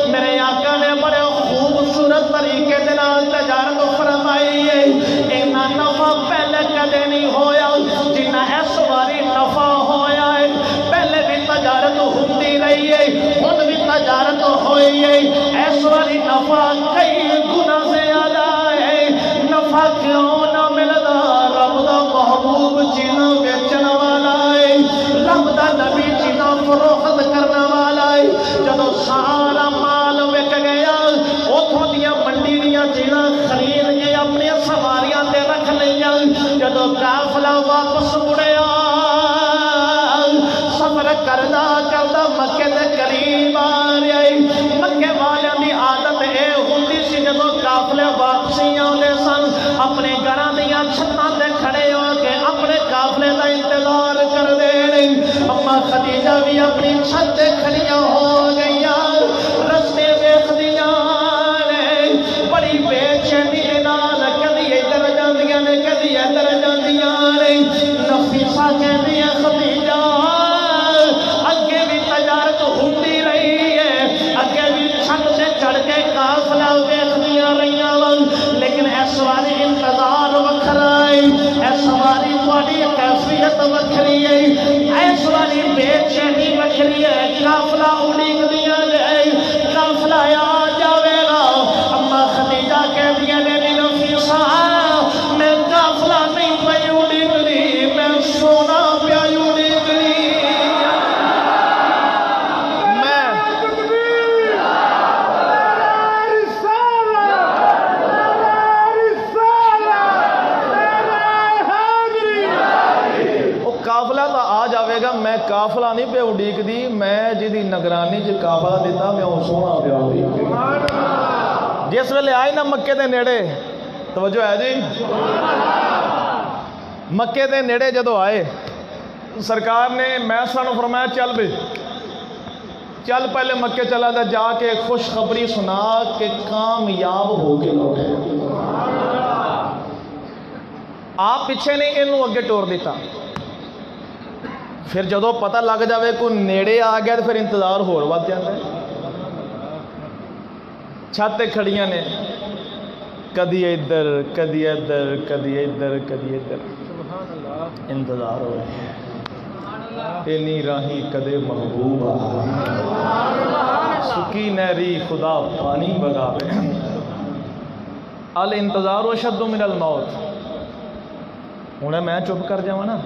میرے آقا نے بڑے خوبصورت طریقے دے نال تجارت فرمائی ہے نفع پہلے کدے نہیں ہویا جنہ اس باری نفع ہویا ہے پہلے بھی تجارت ہوتی رہی ہے خود بھی تجارت ہوئی ہے اس باری نفع کئی گنا زیادہ ہے نفع کیوں نہ ملدا رب دا محبوب چیزاں بیچن والا ہے رب دا نبی چیزاں فروخت کرنے والا ہے جدو سارا مال وک گیا اتھوں دیا منڈی دیا چیزاں خرید کے اپنی سواریاں تے رکھ لیا جدو قافلہ واپس مڑیا سفر کردا کردا مکے دے قریب آ رہی مکے والیاں دی عادت اے ہوندی سی جدو قافلے واپسی آندے سن اپنے گھراں دیاں چھتاں تے کھڑے ہو کے اپنے قافلے دا انتظار کر دے اما خدیجہ بھی اپنی چھت تے کھڑیاں ہو گئیاں رستے ویکھدیاں بڑی بے چینی نال کدی ادھر جاندیاں نے کدی ادھر جاندیاں نے نفیسہ کہندی ہے خدیجہ اگے بھی تجارت ہوتی رہی ہے اگے بھی چھت سے چڑھ کے قافلہ ویکھدیاں رہیاں لیکن اس واری انتظار وکھرا ہے اس واری تہاڈی کیفیت وکھری ہے اس واری بے چینی وکھری ہے قافلہ اڑیکدیاں نے قافلہ آ جاوے گا اما خدیجہ کہہ دیا نے نفیسہ میں قافلہ نہیں پئی اڑیکدی میں سونا پیا اڑیکدی قافلہ تو آ جاوے گا میں قافلہ نہیں پہ اڈیک دی میں جدی نگرانی چ قافلہ دیتا میں سونا پیا اڈیک دی جس ویلے آئے نا مکے دے نیڑے توجہ ہے جی مکے دے نیڑے جدو آئے سرکار نے میسرہ نو فرمایا چل بے چل پہلے مکے چلا تھا، جا کے خوشخبری سنا کہ کامیاب ہو کے لوٹے۔ آپ پیچھے نہیں، انہوں اگے ٹور دیتا۔ پھر جدو پتہ لگ جاوے کوئی نیڑے آ گیا تو پھر انتظار ہور ود جاتا ہے۔ چھتے کھڑیاں نے، کدی ادھر کدی ادھر کدی ادھر کدی ادھر، انتظار ہو رہے ہیں۔ اینی راہی کدے محبوبہ سکی نہری خدا پانی بگاوے۔ الانتظار اشد من الموت۔ ہوں میں چپ کر جاواں نا،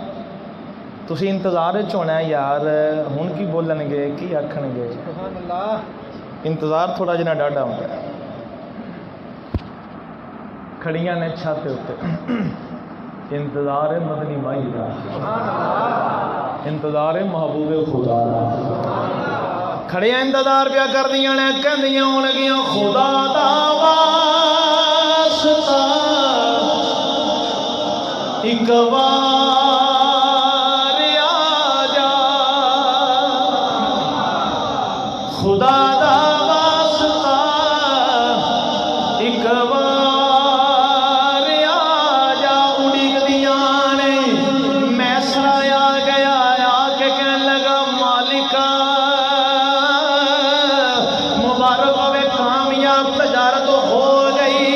تسی انتظار ہونا ہے یار ہن کی بولن گے کی آکھن گے۔ انتظار تھوڑا جنا ڈاڈا ہوتا ہے۔ کھڑیاں نے چھت اتنے، انتظار مدنی مائی کا، انتظار محبوب خدا دا۔ کھڑیاں انتظار پیا کردیاں نے، کہندیاں ہون گیاں خدا دا واسطہ ایک وار آ جا، خدا دا واسطہ ایک وار آ جا۔ اڑیک دیاں نے میں سرایا گیا آ کے کہنے لگا مالکا مبارک ہوئے، کامیاب تجارت ہو گئی۔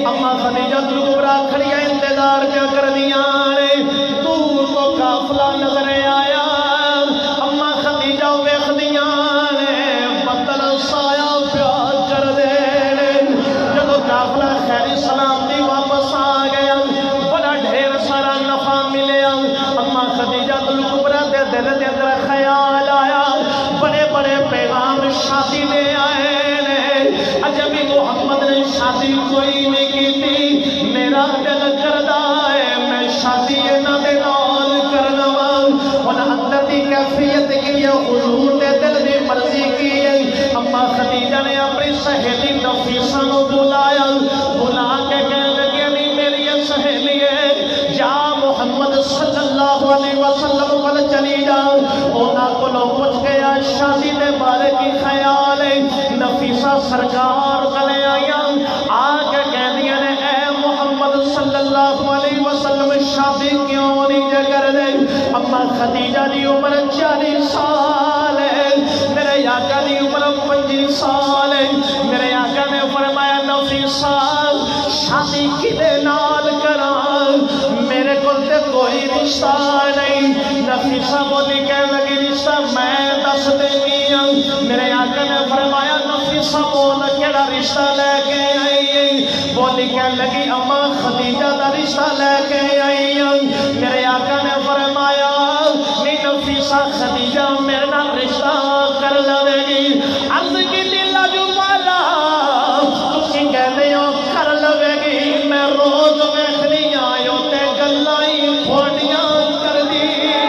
اما خدیجہ کبریٰ کھڑی انتظار کیا کر دیا نے، دور تو قافلہ نظر آیا۔ اما خدیجہ ویکھ دیا نے بدل سایہ پیا کر دے۔ جب قافلہ خیر سلامتی واپس آ گیا، بڑا ڈھیر سارا نفع ملیا۔ اما خدیجہ کبریٰ دے دل دے اندر خیال آیا، بڑے بڑے پیغام شادی لے آئے نے، اجبی محمد نے شادی کوئی نہیں کی تھی، میرا دل کردہ ہے میں شادی نہ دے نال کرنا وا۔ ان اندر دی کیفیت کی ہے، حضور دے دل دی مرضی کی ہے۔ اما خدیجہ نے اپنی سہیلی نفیسہ نو بلایا، بلا کے کہنے لگی نہیں میری یہ سہیلی ہے، جا محمد صلی اللہ علیہ وسلم کول چلی جا، انہاں کولوں پوچھ گیا شادی دے بارے کی خیال ہے۔ نفیسہ سرکار کلے آیا، آ کے کہہ دیا نے اے محمد صلی اللہ علیہ وسلم شادی کیوں نہیں جا کر دے؟ اما خدیجہ دی عمر 40 سال ہے، میرے آقا دی عمر 25 سال ہے۔ میرے آقا نے فرمایا نفیسہ شادی کدے نال کران، میرے کو تے کوئی رشتہ نہیں۔ نفیسہ بولی کہنے لگی رشتہ میں دس دینی ہوں۔ میرے آقا نے فرمایا نفیسہ بول کیڑا رشتہ لے کے آئی ہے؟ بولی کہنے لگی اما خدیجہ دا رشتہ لے کے آئی ہوں۔ میرے آقا نے فرمایا نہیں نفیسہ خدیجہ میرے نال رشتہ کر لے گی۔ عرض کی دل جو مالا تسی کہنے ہو کر لے گی، میں روز ویکھنی آئیو تے گلائی تھوڑیاں کر دی ہے،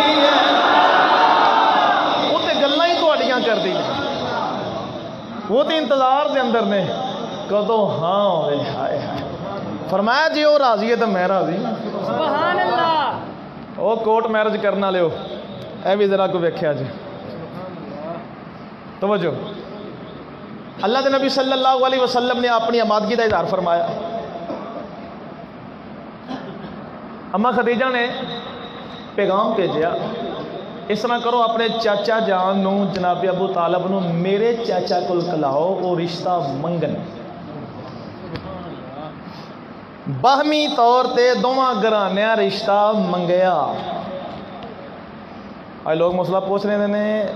وہ تے گلائی تھوڑیاں کر دی ہے، وہ تے انتظار دے اندر نے کدو ہاں ہوئے۔ ہائے ہائے فرمایا جی وہ راضی ہے تو میں راضی۔ سبحان اللہ۔ وہ کوٹ میرج کرنا لے اے بھی ذرا کو ویکھیا جی، توجہ۔ اللہ دے نبی صلی اللہ علیہ وسلم نے اپنی آمادگی کا اظہار فرمایا۔ اما خدیجہ نے پیغام بھیجیا اس طرح کرو اپنے چاچا جان نو جناب ابو طالب نو میرے چاچا کول کلاؤ، وہ رشتہ منگن۔ باہمی طور تے دونوں گھرانیاں رشتہ منگیا۔ آج لوگ مسئلہ پوچھ رہے ہیں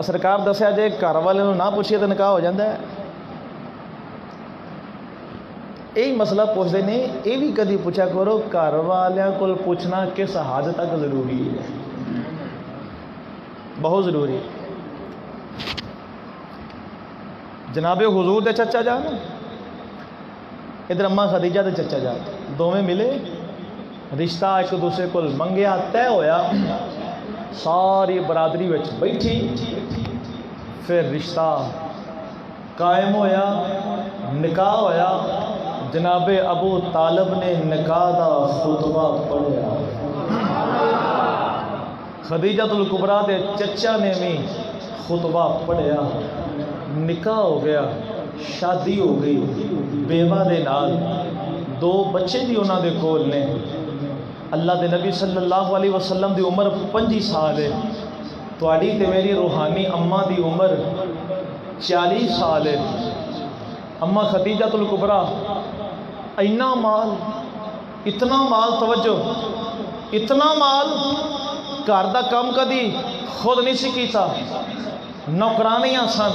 سرکار دسیا جے گھر والے نہ پوچھئے تو نکاح ہو جاتا ہے۔ یہی مسئلہ پوچھتے ہیں، یہ بھی کدی پوچھا کرو گھر والوں کو پوچھنا کس حد تک ضروری ہے؟ بہت ضروری ہے۔ جناب حضور دے چچا جان، ادھر اما خدیجہ دے چچا جان، دونوں ملے، رشتہ ایک دوسرے کو منگیا، طے ہویا، ساری برادری وچ بیٹھی، پھر رشتہ قائم ہویا، نکاح ہویا۔ جناب ابو طالب نے نکاح دا خطبہ پڑھیا، خدیجہ الکبریٰ دے چچا نے بھی خطبہ پڑھیا، نکاح ہو گیا، شادی ہو گئی بیوہ دے نال، 2 بچے بھی انہاں دے کول نے۔ اللہ دے نبی صلی اللہ علیہ وسلم دی عمر 25 سال ہے، تواڈی تے میری روحانی اماں دی عمر 40 سال ہے۔ اماں خدیجہ الکبریٰ اینا مال، اتنا مال، توجہ، اتنا مال، گھر دا کم کدی خود نہیں سی کیتا، نوکرانیاں سن،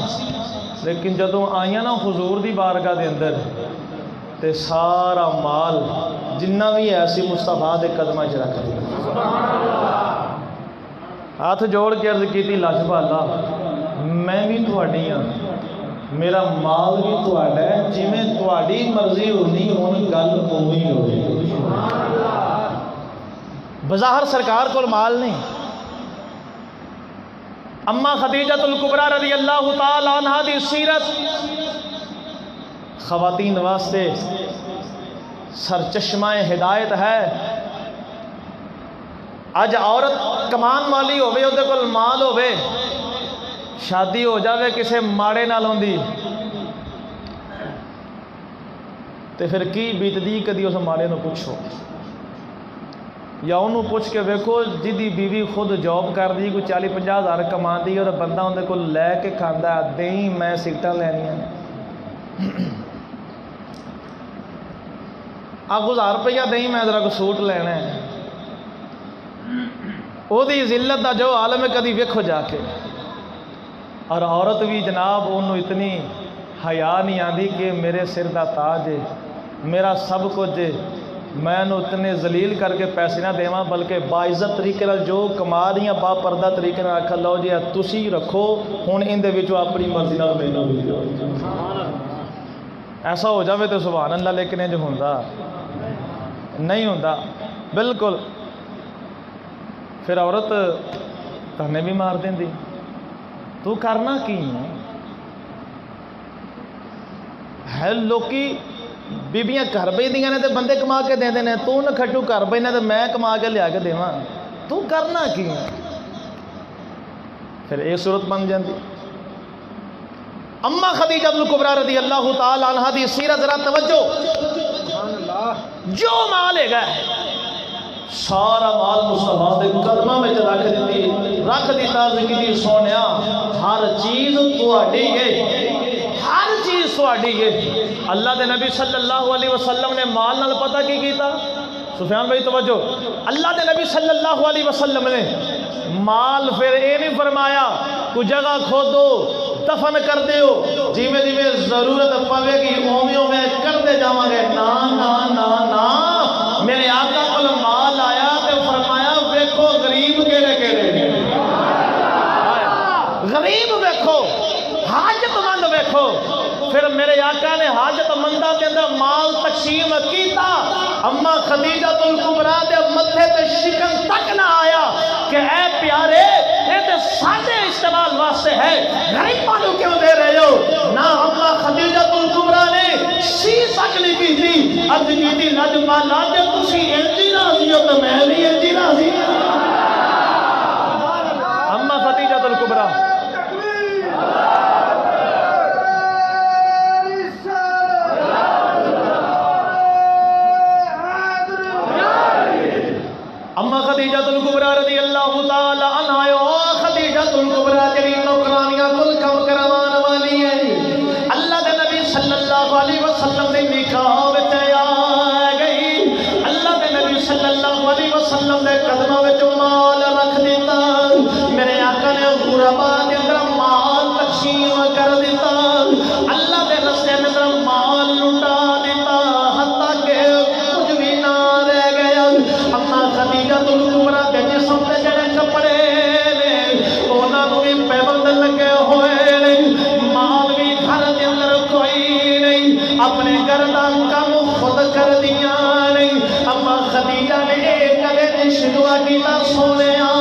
لیکن جدوں آئیاں نا حضور دی بارگاہ دے اندر تے سارا مال جنہ بھی ہے سی مصطفیٰ دے قدمہ چ رکھ دیا۔ ہاتھ جوڑ کے عرض کی تھی لاجپالا میں بھی تواڈی ہاں، میرا مال بھی تواڈا ہے، جویں تواڈی مرضی ہونی ہن گل اوہی ہوئی۔ بظاہر سرکار کو مال نہیں، اماں خدیجہ الکبریٰ رضی اللہ تعالی عنہا دی سیرت خواتین واسطے سرچشمہ ہدایت ہے۔ اج عورت کمان والی ہوئے، اودے کول مال ہوئے، شادی ہو جاوے کسے ماڑے نال ہوندی تے پھر کی بیتدی کدی اس ماڑے نو پوچھو، یا انہوں پوچھ کے ویکھو جدی بیوی خود جاب کر دی، کوئی 40-50 ہزار کما دی اور بندہ اندے کو لے کے کھاندا ہے، دیں میں سگٹاں لینیاں، آپ 1000 روپیہ دیں میں ذرا کو سوٹ لینا ہے، وہ دی ذلت دا جو عالم ہے کدی ویکھو جا کے۔ اور عورت بھی جناب انہوں اتنی حیا نہیں آندی کہ میرے سر دا تاج ہے، میرا سب کچھ ہے، میں انہوں اتنے ذلیل کر کے پیسے نہ دیواں، بلکہ باعزت طریقے نال جو کما دیاں با پردہ طریقے نال آکھا لو جی تسی رکھو، ہن ان دے وچوں اپنی مرضی نال مینوں بھی دیو۔ ایسا ہو جاوے تو سبحان اللہ، لیکن یہ جو ہوندا نہیں ہوندا بالکل، پھر عورت تانے بھی مار دیندی، تو کرنا کی ہے؟ لوکی بیبیاں گھر بھیجدیاں نے تے بندے کما کے دے دینے، تو نہ کھٹو گھر بھیجنا تے میں کما کے لیا کے دیواں، تو کرنا کی ہے؟ پھر ایک صورت بن جاندی۔ اماں خدیجہ الکبریٰ رضی اللہ تعالی عنہا دی سیرت ذرا توجہ، جو مال ہے گئے سارا مال مصطفیٰ دے قدمہ میں رکھ دیتا، ذکری سونیا ہر چیز تواڈی ہے، ہر چیز تواڈی ہے۔ اللہ دے نبی صلی اللہ علیہ وسلم نے مال نال پتہ کی کیتا؟ سفیان بھائی توجہ، اللہ دے نبی صلی اللہ علیہ وسلم نے مال پھر اے نہیں فرمایا کوئی جگہ کھودو دفن کر دیو، جیویں جیویں ضرورت پوے گی اوویں میں کرتے جاواں گے، نا نا نا نا، میرے آقا کول مال آیا تے فرمایا ویکھو غریب کیڑے کیڑے، غریب ویکھو، حاجت مند ویکھو۔ پھر میرے آقا نے حاجت مندہ کے اندر مال تقسیم کیتا، اماں خدیجہ الکبریٰ دے متھے تے شکن تک نہ آیا کہ اے پیارے یہ تے ساڈے استعمال واسطے ہے، غریباں نوں کیوں دے رہے ہو؟ نہ اماں خدیجہ الکبریٰ نے شیش تک نہیں کی تھی، عرض کی تھی لاجپالا جے تسی انجی راضی ہو تو میں بھی انجی راضی۔ اماں خدیجہ الکبریٰ اماں خدیجہ الکبریٰ رضی اللہ تعالی عنہا، او خدیجہ الکبریٰ جڑی نوکرانیاں کل کم کروان والی ہے، اللہ دے نبی صلی اللہ علیہ وسلم دے نکاح وچ آ گئی، اللہ دے نبی صلی اللہ علیہ وسلم دے قدماں وچ مال رکھ دیتا، میرے آقا نے غربا دے اندر مال تقسیم کر دیتا، اللہ دے رستے دے اندر مال لٹا دیتا، حتیٰ کہ کچھ بھی نہ رہ گیا۔ اماں خدیجہ الکبریٰ دے جسم تے جڑے کپڑے نے انہاں نوں بھی پیبند لگے ہوئے نے، مال بھی گھر دے اندر کوئی نہیں، اپنے گھر دا کم خود کر دیاں نہیں۔ اماں خدیجہ نے کدے نہیں شکوا کیتا سونیا،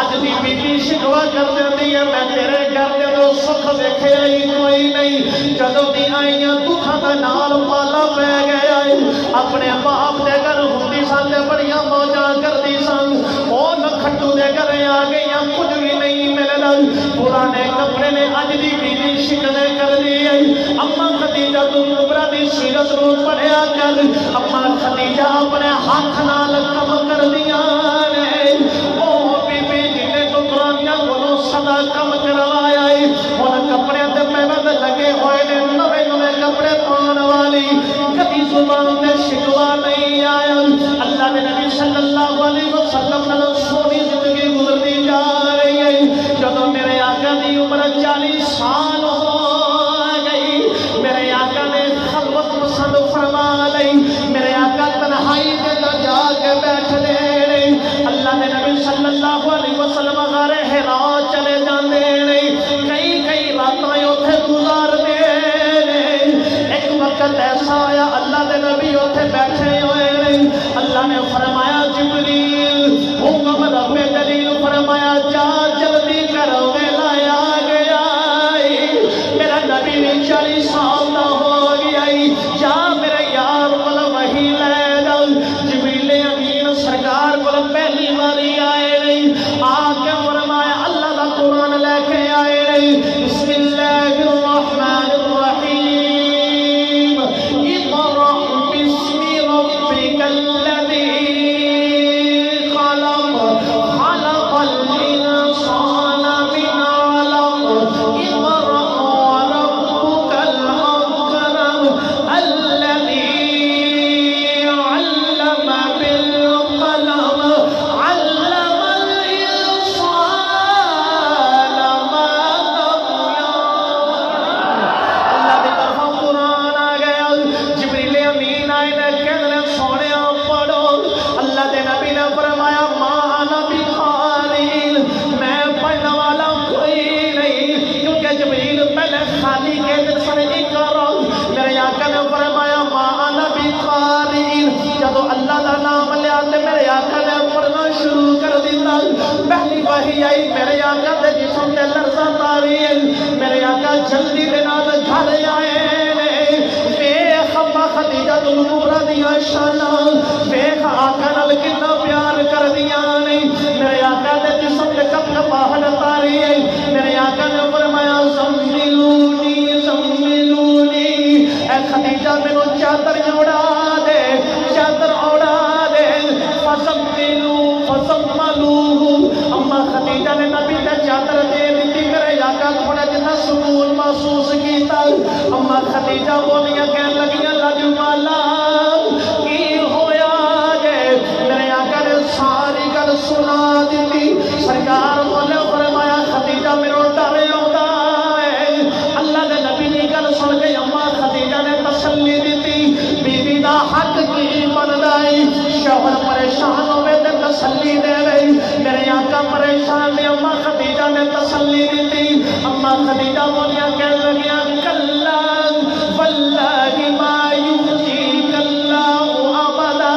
اج دی بیوی شکوا کر دیندی ہے میں تیرے گھر دے اندر سکھ ویکھیا ہی کوئی نہیں، جدوں دی آئیاں دکھاں دا نال پالا پہ گیا ہے، اپنے باپ دے گھر ہوندی سن تے بڑیاں موجاں کردی سن، او نکھٹو دے گھر آ گئیاں کچھ بھی نہیں ملنا، پرانے کپڑے نے اج دی بیوی شکنے کر دی اما خدیجہ کبریٰ دی سیرت رو پڑھیا کر اما خدیجہ اپنے ہاتھ نال کم کر دیا نے او بی بی جنہیں ٹکرانیاں کو سدا کم کروایا ان کپڑے تے پیروں تے لگے ہوئے نے نوے نوے کپڑے پان والی کبھی زبان تے شکوا نہیں آیا اللہ کے نبی صلی اللہ علیہ وسلم نے سونی زندگی گزرتی جا رہی ہے جب میرے آقا دی عمر 40 سال ہو گئی میرے آقا نے خلوت پسند فرما لی میرے آقا تنہائی کے جا کے بیٹھ لے اللہ کے نبی صلی اللہ علیہ وسلم غار حرا چلے جاندے کئی راتیں اتھے گزار دے ایک وقت ایسا آیا اللہ کے نبی اتھے بیٹھے ہوئے اللہ نے فرمایا جبریل حکم رب جلیل فرمایا جا جلدی کرو ویلا آ گیا میرا نبی 40 سال نہ ہو گیا جا میرے یار کو وہی لے جاؤ جبریل امین سرکار کو پہلی باری آئے نہیں آ کے فرمایا اللہ کا قرآن لے کے آئے نہیں بسم اللہ الرحمن الرحیم اقرأ باسم ربک الذی خلق خلق الانسان من علق اقرأ وربک الاکرم الذی علم بالقلم علم الانسان ما لم يعلم اللہ دی طرف قرآن آ گیا جبریل امین آئے نے کہنے سونے پڑھو اللہ دے نبی نے فرمایا ما انا بقارئ میں پڑھنے والا کوئی نہیں کیونکہ جبریل پہلے خالی کہتے سن اقرأ میرے آقا نے فرمایا ما انا بقارئ جب اللہ دا نام لیا تے میرے آقا نے پڑھنا شروع کر دیتا پہلی وحی آئی میرے آقا دے جسم تے لرزہ تاری میرے آقا جلدی دے نال گھر آئے ویخ اما خدیجہ کبریٰ دیا شانہ ویخ آقا نال کتنا پیار کر دیا نہیں میرے آقا دے جسم تے کب کپاہن تاری میرے آقا نے فرمایا زملونی زملونی اے خدیجہ میں چادر اڑا دے چادر اڑا دے فزملو اما خدیجہ نے نبی تے چادر دے دیتی میرے آقا تھوڑا جنا سکون محسوس کیتا اما خدیجہ بولیاں کہنے لگیاں لاجوالا کی ہویا جے میرے آقا نے ساری گل سنا دیتی سرکار بولے فرمایا خدیجہ میرے ڈر آتا ہے اللہ نے نبی نے گل سن کے اما خدیجہ نے تسلی دیتی بیوی دا حق کی بندا ہے شوہر پریشان ہوئے تے تسلی دے رہی میرے آقا پریشان نے اما خدیجہ نے تسلی دیتی اما خدیجہ بولیاں کہنے لگیاں کلا واللہ ما یخزیک اللہ ابدا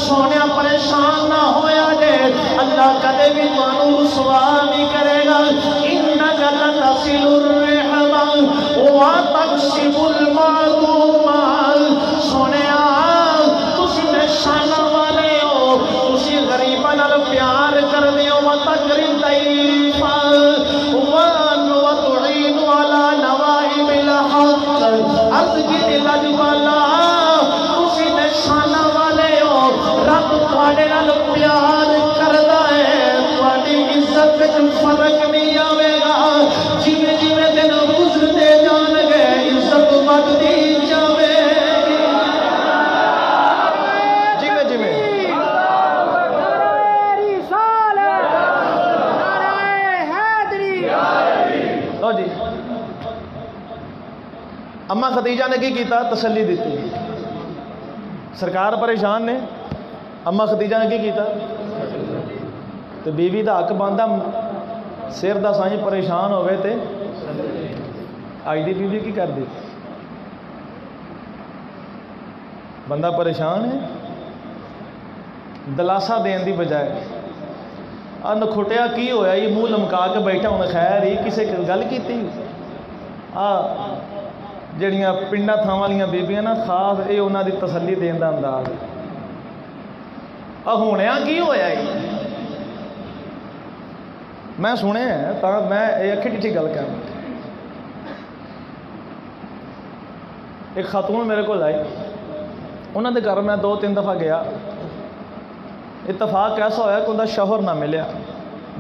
سونے پریشان نہ ہویا جے اللہ کدے بھی تانوں رسوا نہیں کرے گا انک لتصل الرحم وتکسب المعدوم سونے تسی تے شان والے ہو تسی غریباں نال پیار کر دیو وتکرم ضعیف وتعین علی نوائب الحق عرض کی دل والا تسی تے شان والے ہو رب تواڈے نال پیار کردا ہے تواڈی عزت وچ فرق نہیں آوے گا جویں جویں دن گزرتے جان گے عزت بڑھتی جاوے جی اما خدیجہ نے کی کیتا تسلی دیتی سرکار پریشان نے اما خدیجہ نے کی کیتا تو بیوی دا حق باندا سر دا سائیں پریشان ہوئے تے آج دی بیوی کی کر دی بندہ پریشان ہے دلاسا دین دی بجائے نکھٹیا کی ہویا یہ منہ لمکا کے بیٹھا ہوں خیر ہی کسے گل کیتی جڑیاں پنڈا تھاں والیاں بیبیاں نا خاص یہ انہاں دی تسلی دین دا انداز ہونیا کی ہویا میں سنے ہیں تا میں اکھی ڈٹھی گل کر ایک خاتون میرے کو آئی انہوں کے گھر میں 2-3 دفعہ گیا اتفاق ایسا ہوا کہ ان کا شوہر نہ ملیا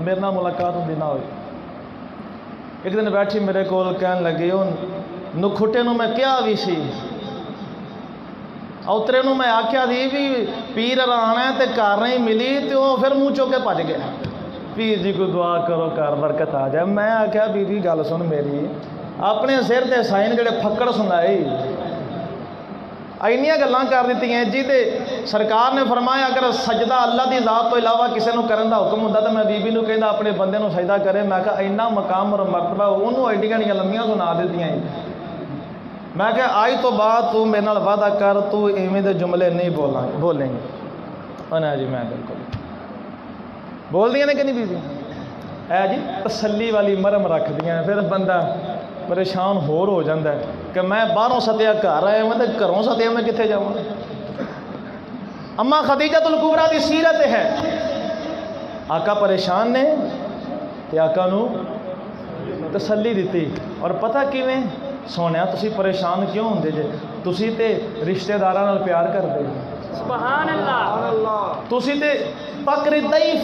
میرے نال ملاقات ہوتی نہ ہوئی ایک دن بیٹھی میرے کو کہن لگی نکھٹے نو میں کیا بھی سی اوترے نو میں آخیا دی بھی پیر آنا ہے تے گھر نہیں ملی تو وہ پھر منہ چو کے بج گیا پیر جی کو دعا کرو گھر برکت آ جائے میں آخیا بی گل سن میری اپنے سر تے سائن جڑے پھکڑ سنائی اینیاں گلاں کر دیتی ہیں جی تے سرکار نے فرمایا اگر سجدہ اللہ دی ذات تو علاوہ کسی نو کرن دا حکم ہوندا تو میں بی نو کہندا اپنے بندے نو سجدہ کرے میں کہا اینا مقام اور مرتبہ انہوں ایڈیاں لمبیاں سنا دیتی ہیں میں کہ آج تو بعد تو میرے نال وعدہ کر تو ایویں دے جملے نہیں بولیں گے انہاں جی میں بالکل بول دیاں نے کہ نہیں بیوی اے جی تسلی والی مرم رکھ دیاں پھر بندہ پریشان ہو جاتا ہے کہ میں باہروں ستیا گھر آیا میں تو گھروں ستیا میں کتنے جاؤں اما خدیجہ الکبریٰ دی سیرت ہے آقا پریشان نے تے آقا نو تسلی دیتی اور پتہ کیویں سونیا تسی پریشان کیوں ہوندے جے تسی تے رشتہ داراں نال پیار کردے سبحان اللہ تسی تے فقر ضعیف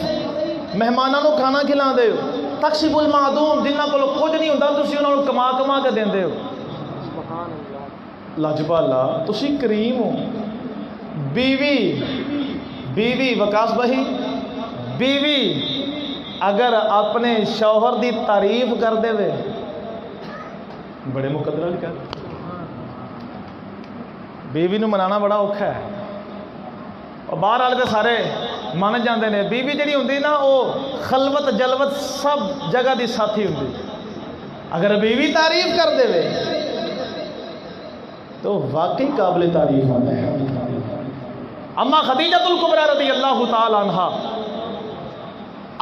مہماناں نو کھانا کھلاندے ہو تقسیب المعدوم جنہاں کول کچھ نہیں ہوندا تسی انہاں نو کما کے دیندے ہو سبحان اللہ لاجبالا تسی کریم ہو بیوی وکاس بھائی بیوی اگر اپنے شوہر دی تعریف کر دے وے بڑے مقدر کر بیوی نو منانا بڑا اوکھا ہے اور باہر والے تو سارے من جاندے نے بیوی جڑی ہوندی نا وہ خلوت جلوت سب جگہ دی ساتھی ہوندی اگر بیوی تعریف کر دے وے تو واقعی قابل تعریف ہوتا ہے اما خدیجہ الکبریٰ رضی اللہ تعالی عنہ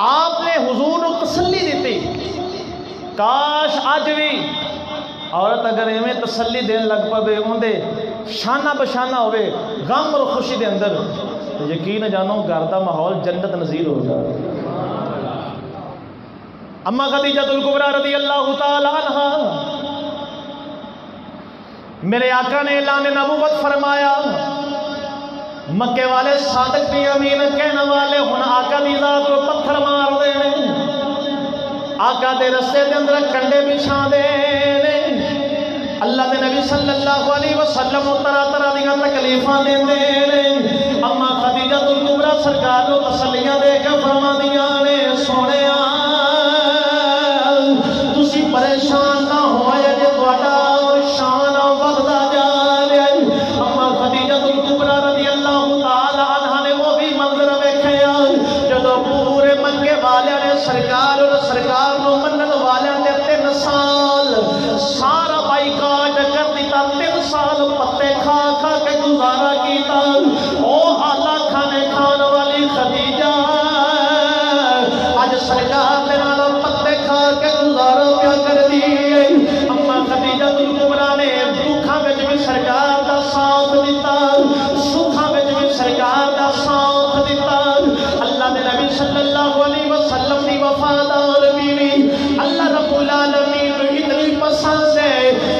آپ نے حضور کو تسلی دیتی کاش اج بھی عورت اگر ایویں تسلی دین لگ پے اندے شانہ بشانہ ہوئے غم اور خوشی دے اندر تو یقین جانو گھر دا ماحول جنت نظیر ہو جائے اما خدیجہ الکبریٰ رضی اللہ تعالی عنہ میرے آقا نے اعلان نبوت فرمایا مکے والے صادق بھی امین کہنے والے ہن آقا دی ذات کو پتھر مار دے آقا دے رستے دے اندر کنڈے بچھا دے اللہ دے نبی صلی اللہ علیہ وسلم طرح طرح دیاں تکلیفاں دے اما خدیجہ الکبریٰ سرکار کو تسلیاں دے کے فرماندیاں نے سونیا تسی پریشان نہ ہوئے جے تہاڈا شان وغدا جا رہا ہے اما خدیجہ الکبریٰ رضی اللہ تعالی عنہ نے وہ بھی منظر ویکھیا جدوں پورے مکے والے نے سرکار نو منن والے نے 3 سال سارا بائیکاٹ کر دیتا 3 سال پتے کھا کھا کے گزارا کیتا او آلہ کھانے کھان والی خدیجہ اج سرکار دے نال پتے کھا کے گزارا پیا کر دی اما خدیجہ الکبریٰ نے دکھاں وچ بھی سرکار دا ساتھ دیتا سکھاں وچ بھی سرکار دا ساتھ دیتا اللہ دے نبی صلی اللہ علیہ وسلم دی وفادار بیوی اللہ رب العالمین اتنی پسند ہے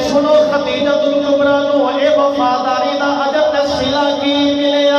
سنو خدیجہ الکبریٰ نو اے وفاداری دا اجر تے صلہ کی ملیا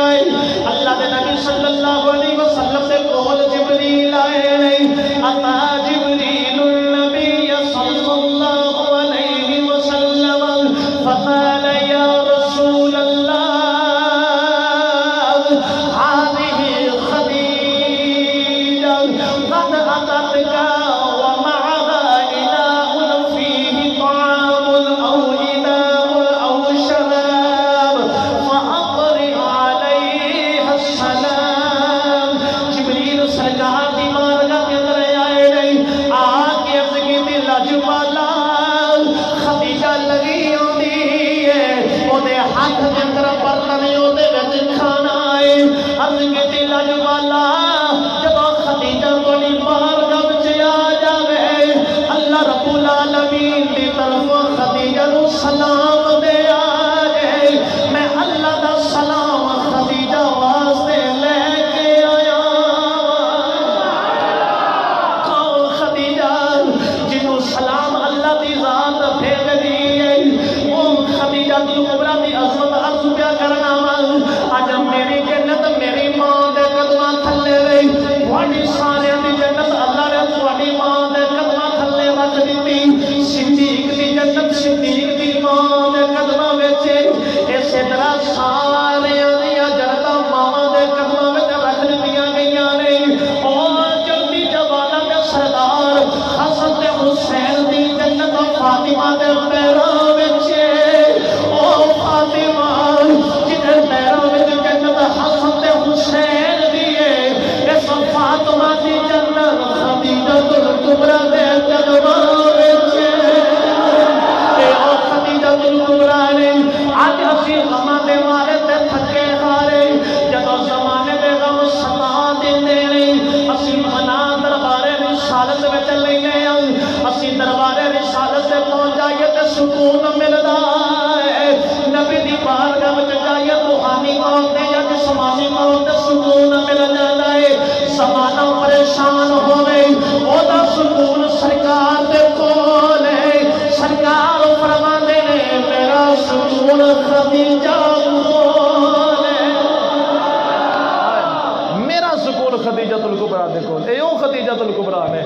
خدیجہ الکبریٰ دے کول ایو خدیجہ الکبریٰ نے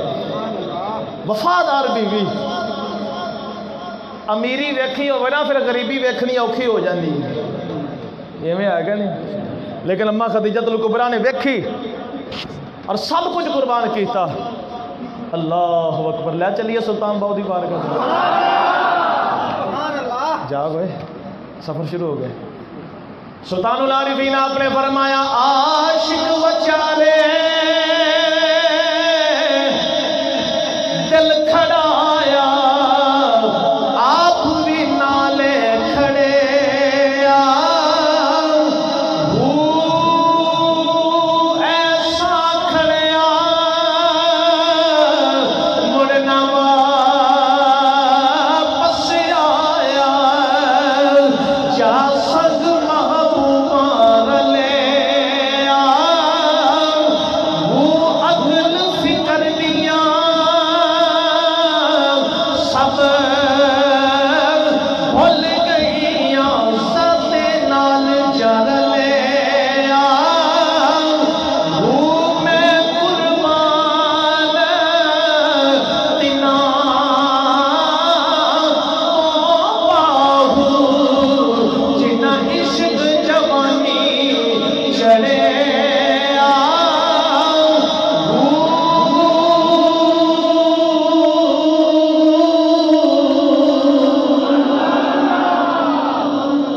وفادار بیوی امیری ویکھی ہوئے نا پھر غریبی ویکھنی اوکھی ہو جاندی یہ میں آگا نہیں لیکن اماں خدیجہ الکبریٰ نے ویکھی اور سب کچھ قربان کیتا اللہ اکبر لے چلیے سلطان باؤ دی بارگاہ جا گئے سفر شروع ہو گئے سلطان العارفین آپ نے فرمایا عاشق وچارے دل کھڑایا آپ بھی نالے کھڑے ایسا کھڑیا مڑنا واپس آیا جا سگ محبوبہ رلے وہ عقل فکر دیا سب بھول گئیاں سب نال جر لیا وہ میں قربان تنا باہو جنا عشق جوانی چڑھے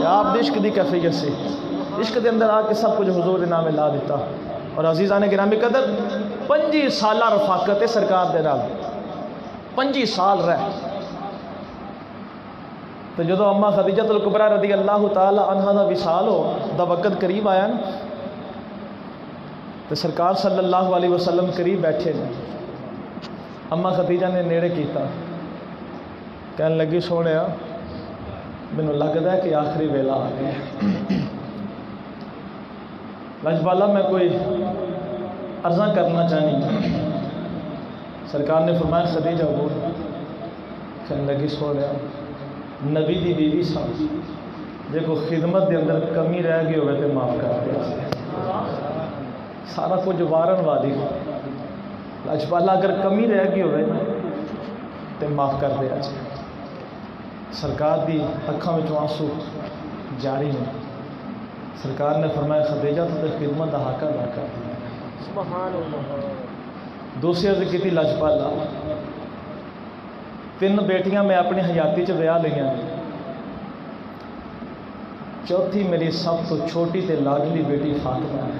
آپ نے عشق دی کیفیت سے عشق دے اندر آ کے سب کچھ حضور نام لا دیتا اور عزیزان گرامی قدر 25 سالہ رفاقت ہے سرکار دے نال 25 سال رہ تو جدو اماں خدیجہ الکبریٰ رضی اللہ تعالی عنہ دا وصال ہو دا وقت قریب آیا نا تو سرکار صلی اللہ علیہ وسلم قریب بیٹھے نے اماں خدیجہ نے نیڑے کیتا کہنے لگی سونے مینوں لگتا ہے کہ آخری ویلا آ گیا لجبالا میں کوئی عرضہ کرنا چاہنی سرکار نے فرمایا خدیجہ بول کہنے لگی سونے نبی دی بیوی صاحب جے کو خدمت دے اندر کمی رہ گئی ہوئے تو معاف کر دیا سارا کچھ وارن والی لجبالا اگر کمی رہ گئی ہوئے تو معاف کر دیا سرکار دی اکھاں وچوں آنسو جاری نے سرکار نے فرمایا خدیجہ تو خدمت دا حق ادا کر سبحان اللہ دوسری عرض کی لجپالا 3 بیٹیاں میں اپنی حیاتی چ ویاہ لئیاں چوتھی میری سب تو چھوٹی تے لاڈلی بیٹی فاطمہ ہے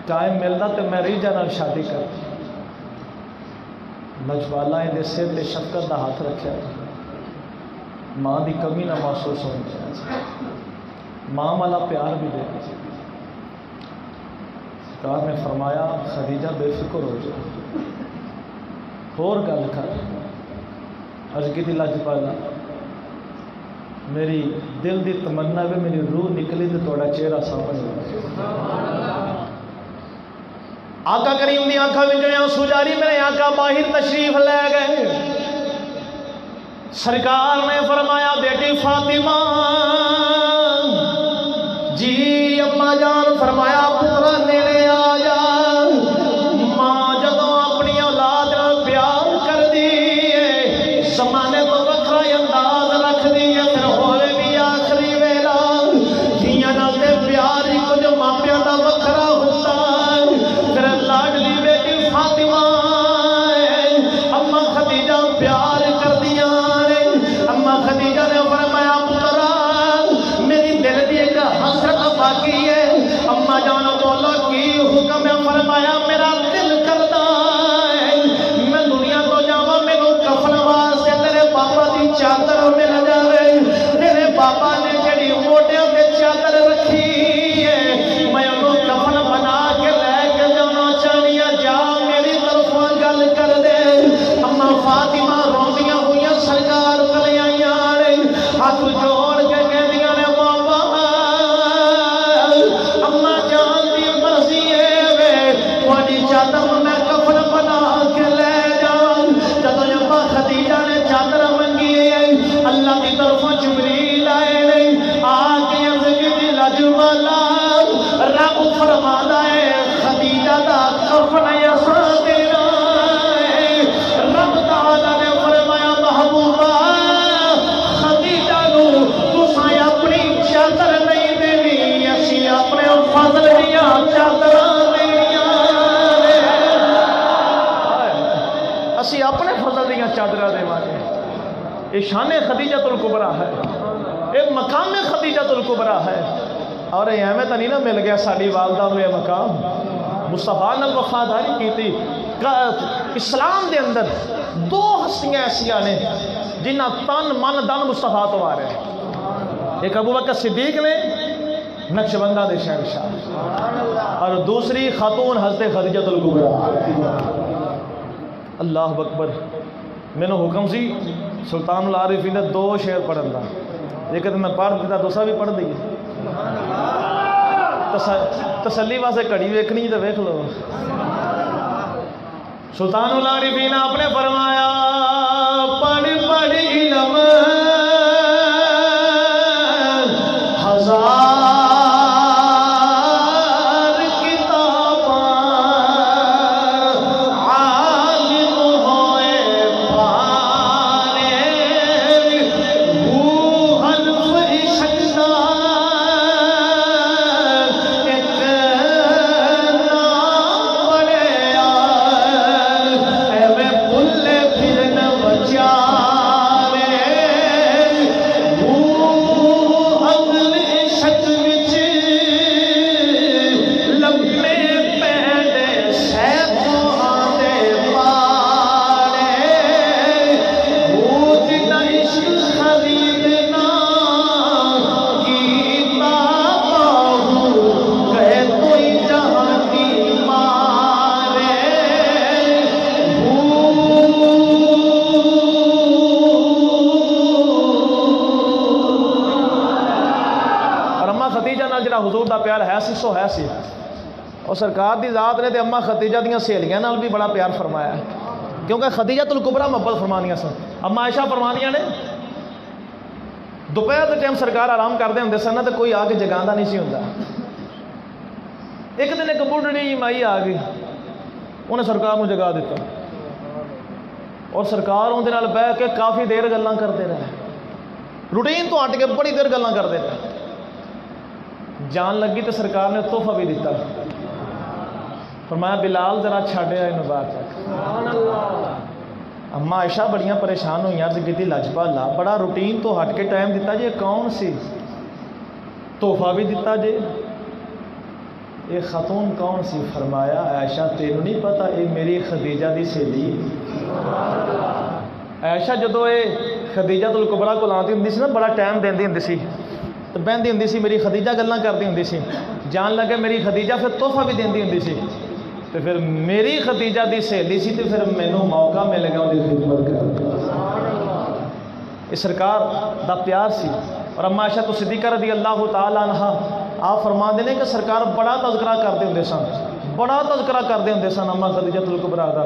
ٹائم ملتا تو میں ریجا نال شادی کر لجپالا ان سر تے شفقت دا ہاتھ رکھا ماں دی کمی نہ محسوس ہو ماں والا پیار بھی دے سرکار نے فرمایا خدیجہ بے فکر ہو جائے اور گل کر عرض کی تھی لجپالا میری دل دی تمنا بھی میری روح نکلی تو تھوڑا چہرہ سامنے آقا کریم دی آنکھاں وچ آنسو جاری میرے آقا باہر تشریف لے گئے سرکار نے فرمایا بیٹی فاطمہ جی اماں جان فرمایا پورا نیڑے آ جا ماں جدوں اپنی اولاد نال پیار کر دی زمانے تو وکھرا انداز رکھ دی پھر ہوے بھی آخری ویلا دھیاں نال تے پیار ہی کچھ ماپیاں دا وکھرا ہوندا پھر لاڈلی بیٹی فاطمہ اماں خدیجہ پیار کر دیاں اماں خدیجہ نے فرمایا پترا میری دل دی ایک حسرت باقی ہے اماں جان بولو کی حکم ہے فرمایا میرا دل کرتا ہے میں دنیا تو جاواں مینوں کفن واسطے تیرے پاپا دی چادر مل جاوے تیرے پاپا نے جڑی موٹیاں تے چادر رکھی ہے میں انہوں کفن بنا کے لے کے جانا چاہنی جا میری طرفوں گل کر دے اماں فاطمہ روندیاں ہوئیاں سرکار کلے آئیاں ہاتھ جوڑ کے کہندیاں نے بابا اماں جان دی مرضی ہے شان خدیجۃ الکبریٰ ہے، یہ مقام خدیجۃ الکبریٰ ہے. اور یہ ایویں تو نہیں نہ مل گیا ساری والدہ کو یہ مقام. مصطفیٰ نال وفاداری کی تھی. اسلام دے اندر دو ہستیاں ایسیاں نے جنہ تن من دن مصطفیٰ تو آ رہے ہیں. ایک ابو بکر صدیق نے نقشبندہ دے شہنشاہ، اور دوسری خاتون حضرت خدیجۃ الکبریٰ. اللہ اکبر. میں نے حکم سی سلطان العارفین نے 2 شعر پڑھن دا، لیکن میں پڑھ دیتا دوسرا بھی پڑھ دیے. تسلی واسطے گھڑی ویکھنی تو ویکھ لو. سلطان العارفین آپ نے فرمایا پڑھ پڑھ علم ہزار حضور دا پیار ہے سی سو ہے سی. اور سرکار دی ذات نے تے اما خدیجہ دیاں سہیلیاں نال بھی بڑا پیار فرمایا ہے، کیونکہ خدیجۃ الکبریٰ محبت فرمانیاں سن. اما عائشہ فرمانیاں نے دوپہر کے ٹائم سرکار آرام کرتے ہوں سن تو کوئی آ کے جگاندہ نہیں سی ہوندا. ایک دن ایک بڑھڑی جی مائی آ گئی، انہیں سرکار کو جگا دیتا، اور سرکار اندر نال بہ کے کافی دیر گلاں کرتے رہے. روٹین تو ہٹ کے بڑی دیر گلاں کرتے رہے. جان لگی تو سرکار نے تحفہ بھی دیتا، فرمایا بلال ذرا چھاڑیا انہوں باہر تک. اما عائشہ بڑیاں پریشان ہوئی، عرض کی لاجپالا بڑا روٹین تو ہٹ کے ٹائم دیتا جی، کون سی تحفہ بھی دیتا جی، یہ خاتون کون سی؟ فرمایا عائشہ تینوں نہیں پتا یہ میری خدیجہ دی سہیلی. عائشہ جدو یہ خدیجۃ الکبریٰ کو آتی ہوں سی نا، بڑا ٹائم دینی ہوں سی تو بہتی ہوں سی، میری خدیجہ گلاں کرتی ہوں سی. جان لگے میری خدیجہ پھر تحفہ بھی دینی ہوں سی، تو پھر میری خدیجہ دی سہیلی سی، تو پھر مینوں موقع مل گیا ان کی خدمت کرنے. یہ سرکار دا پیار سی. اور اما عائشہ تو صدیقہ رضی اللہ تعالیٰ عنہ آپ فرما دے کہ سرکار بڑا تذکرہ کرتے ہوں سن، بڑا تذکرہ کرتے ہوں سن اما خدیجۃ الکبریٰ دا.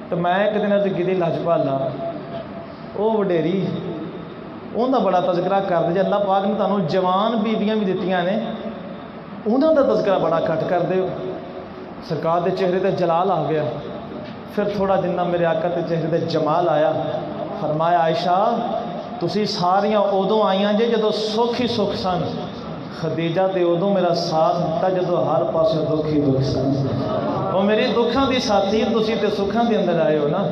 تو میں ایک دن عرض کی لاجپالا وہ وڈیری انہوں کا بڑا تذکرہ کر دے، اللہ پاک نے تمہیں جوان بیویاں بھی دیتیاں نے، انہوں کا تذکرہ بڑا کٹ کر دے. سرکار دے چہرے تے جلال آ گیا. پھر تھوڑا جنہ میرے آقا تے چہرے تے جمال آیا. فرمایا عائشہ تسی ساریاں ادوں آئیاں جے جدو سکھ ہی سکھ سن، خدیجہ تے ادوں میرا ساتھ دیتا جدو ہر پاسے دکھ ہی دکھ سن. وہ میری دکھاں دی ساتھی تسی تے سکھاں دے اندر آئے ہو نا.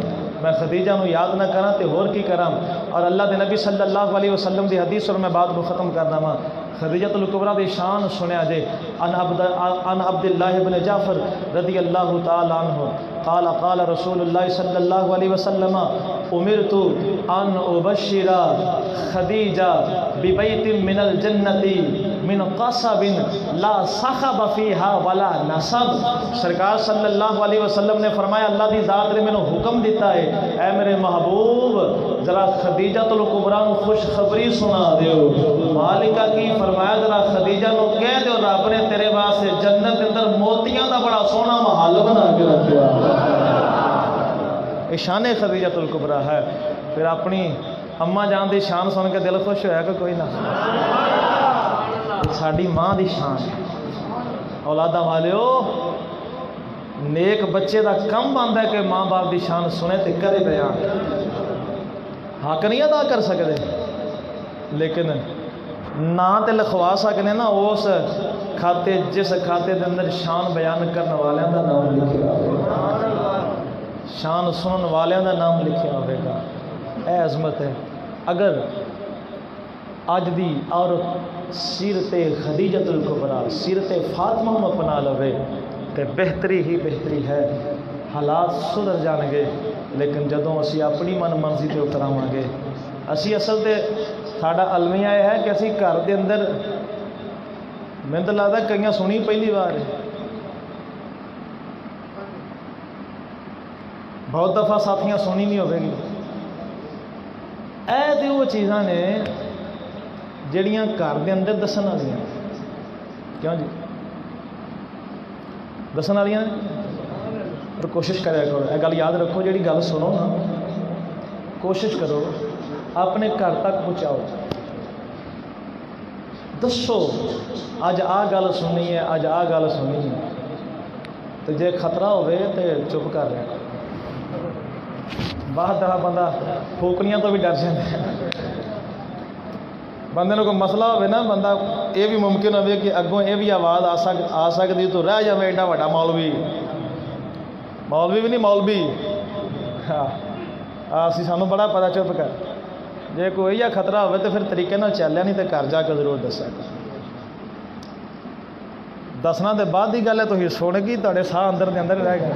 میں خدیجہ نو یاد نہ کراں تے ہور کی کراں. اور اللہ دے نبی صلی اللہ علیہ وسلم دی حدیث اور میں بات کو ختم کرنا وا. خدیجۃ الکبریٰ دی شان سنیا جے. ان عبد اللہ بن جعفر رضی اللہ تعالی عنہ قال قال رسول اللہ صلی اللہ علیہ وسلم امرت ان ابشر خدیجہ ببیت من الجنت من قصب لا صخب فیہا ولا نصب. سرکار صلی اللہ علیہ وسلم نے فرمایا اللہ دی ذات نے مینوں حکم دیتا ہے اے میرے محبوب ذرا خدیجۃ الکبریٰ نو خوشخبری سنا دیو. مالکہ کی فرمایا ذرا خدیجہ نو کہہ دیو رب نے تیرے واسطے جنت کے اندر موتیاں دا بڑا سونا محل بنا کے رکھیا. یہ شان خدیجۃ الکبریٰ ہے. پھر اپنی اما جان دی شان سن کے دل خوش ہویا کہ کوئی نہ، ساڈی ماں دی شان. اولاداں والیو نیک بچے دا کم بنتا ہے کہ ماں باپ دی شان سنے تے کرے بیان. حق نہیں ادا کر سکتے لیکن نا تے لکھوا سکنے نا اس کھاتے جس کھاتے دے اندر شان بیان کرنے والوں دا نام لکھیا ہوگا، شان سنن والوں دا نام لکھیا ہوگا. اے عظمت ہے. اگر اج دی عورت سیرت خدیجۃ الکبریٰ سیرت فاطمہ نو اپنا لوے تو بہتری ہی بہتری ہے، حالات سدھر جان گے۔ لیکن جدوں اسی اپنی من مرضی تے اتراواں گے، اسی اصل تے ساڈا المیہ یہ ہے کہ اسی گھر دے اندر، میں تو لگتا کئیاں سنی پہلی بار ہے، بہت دفعہ ساتھیاں سنی نہیں ہوے گی۔ اے تے وہ چیزاں نے جڑیاں گھر دے اندر دسن والیاں، کیوں جی دسن والیاں اور کوشش کریا کرو، یہ گل یاد رکھو، جڑی گل سنو نا کوشش کرو اپنے گھر تک پہنچاؤ، دسو اج آ گل سننی ہے، اج آ گل سننی ہے، تو جے خطرہ ہوئے تو چپ کر رہا کرو۔ باہر دفعہ بندہ پھوکڑیاں تو بھی ڈر جاتا ہے، بندے کو کوئی مسئلہ ہوئے نا، بندہ یہ بھی ممکن ہوئے کہ اگوں یہ بھی آواز آ سکتی تو رہ جائے ایڈا وڈا مولوی بھی نہیں، مولوی اسی سانوں بڑا پتا، چپ کر، جے کوئی یا خطرہ ہوئے تو پھر طریقے نال چلیا، نہیں تو گھر جا کے ضرور دسیا دسنا دے بعد کی گل ہے، تو ہی سن گی تھوڑے ساہ اندر دے اندر رہ گئے،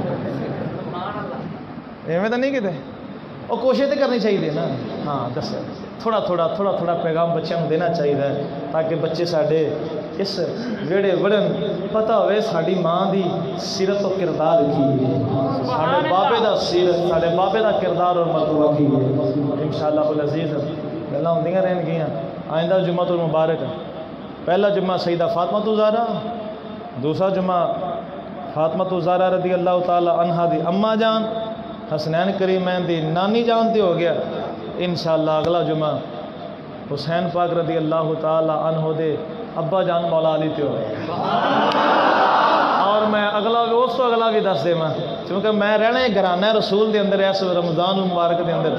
ایویں تو نہیں کتے، وہ کوشش تو کرنی چاہیے نا، ہاں دس تھوڑا تھوڑا پیغام بچوں کو دینا چاہیے تاکہ بچے ساڈے اس ویڑے وڑن، پتہ ہوئے ساری ماں دی سیرت و کردار کی ہے، ساڈے بابے دا سیرت، ساڈے بابے دا کردار اور مرتبہ کی ہے۔ انشاءاللہ العزیز گلاں ہوندیاں رہن گیاں۔ آئندہ جمعۃ المبارک، پہلا جمعہ سیدہ فاطمہ الزہرا، دوسرا جمعہ فاطمہ الزہرا رضی اللہ تعالی عنہا دی اماں جان، حسنین کریمین دی نانی جان تے ہو گیا۔ انشاءاللہ اگلا جمعہ حسین پاک رضی اللہ تعالی عنہ دے ابا جان مولا علی تے ہو گیا۔ اور میں اگلا اس تو اگلا بھی دس دے، چونکہ میں رہنا ہے گھرانہ رسول دے اندر، اس رمضان المبارک دے اندر،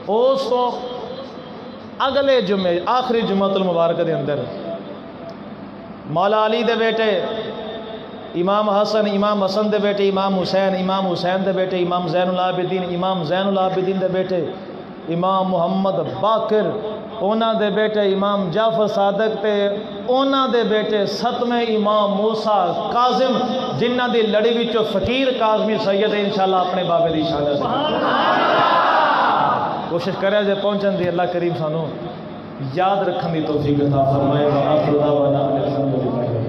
اس تو اگلے جمعے آخری جمعۃ المبارک دے اندر مولا علی دے بیٹے امام حسن دے بیٹے امام حسین دے بیٹے امام زین العابدین دے بیٹے امام محمد باقر، اونا دے بیٹے امام جعفر صادق تے اونا دے بیٹے ستویں امام موسیٰ کاظم، جنہ دی لڑی وچوں فقیر کاظمی سید انشاءاللہ اپنے بابے دی شان سے کوشش کرے جے پہنچن دی، اللہ کریم سانو یاد رکھن دی توفیق عطا فرمائے۔ وآخر دعوانا الحمدللہ۔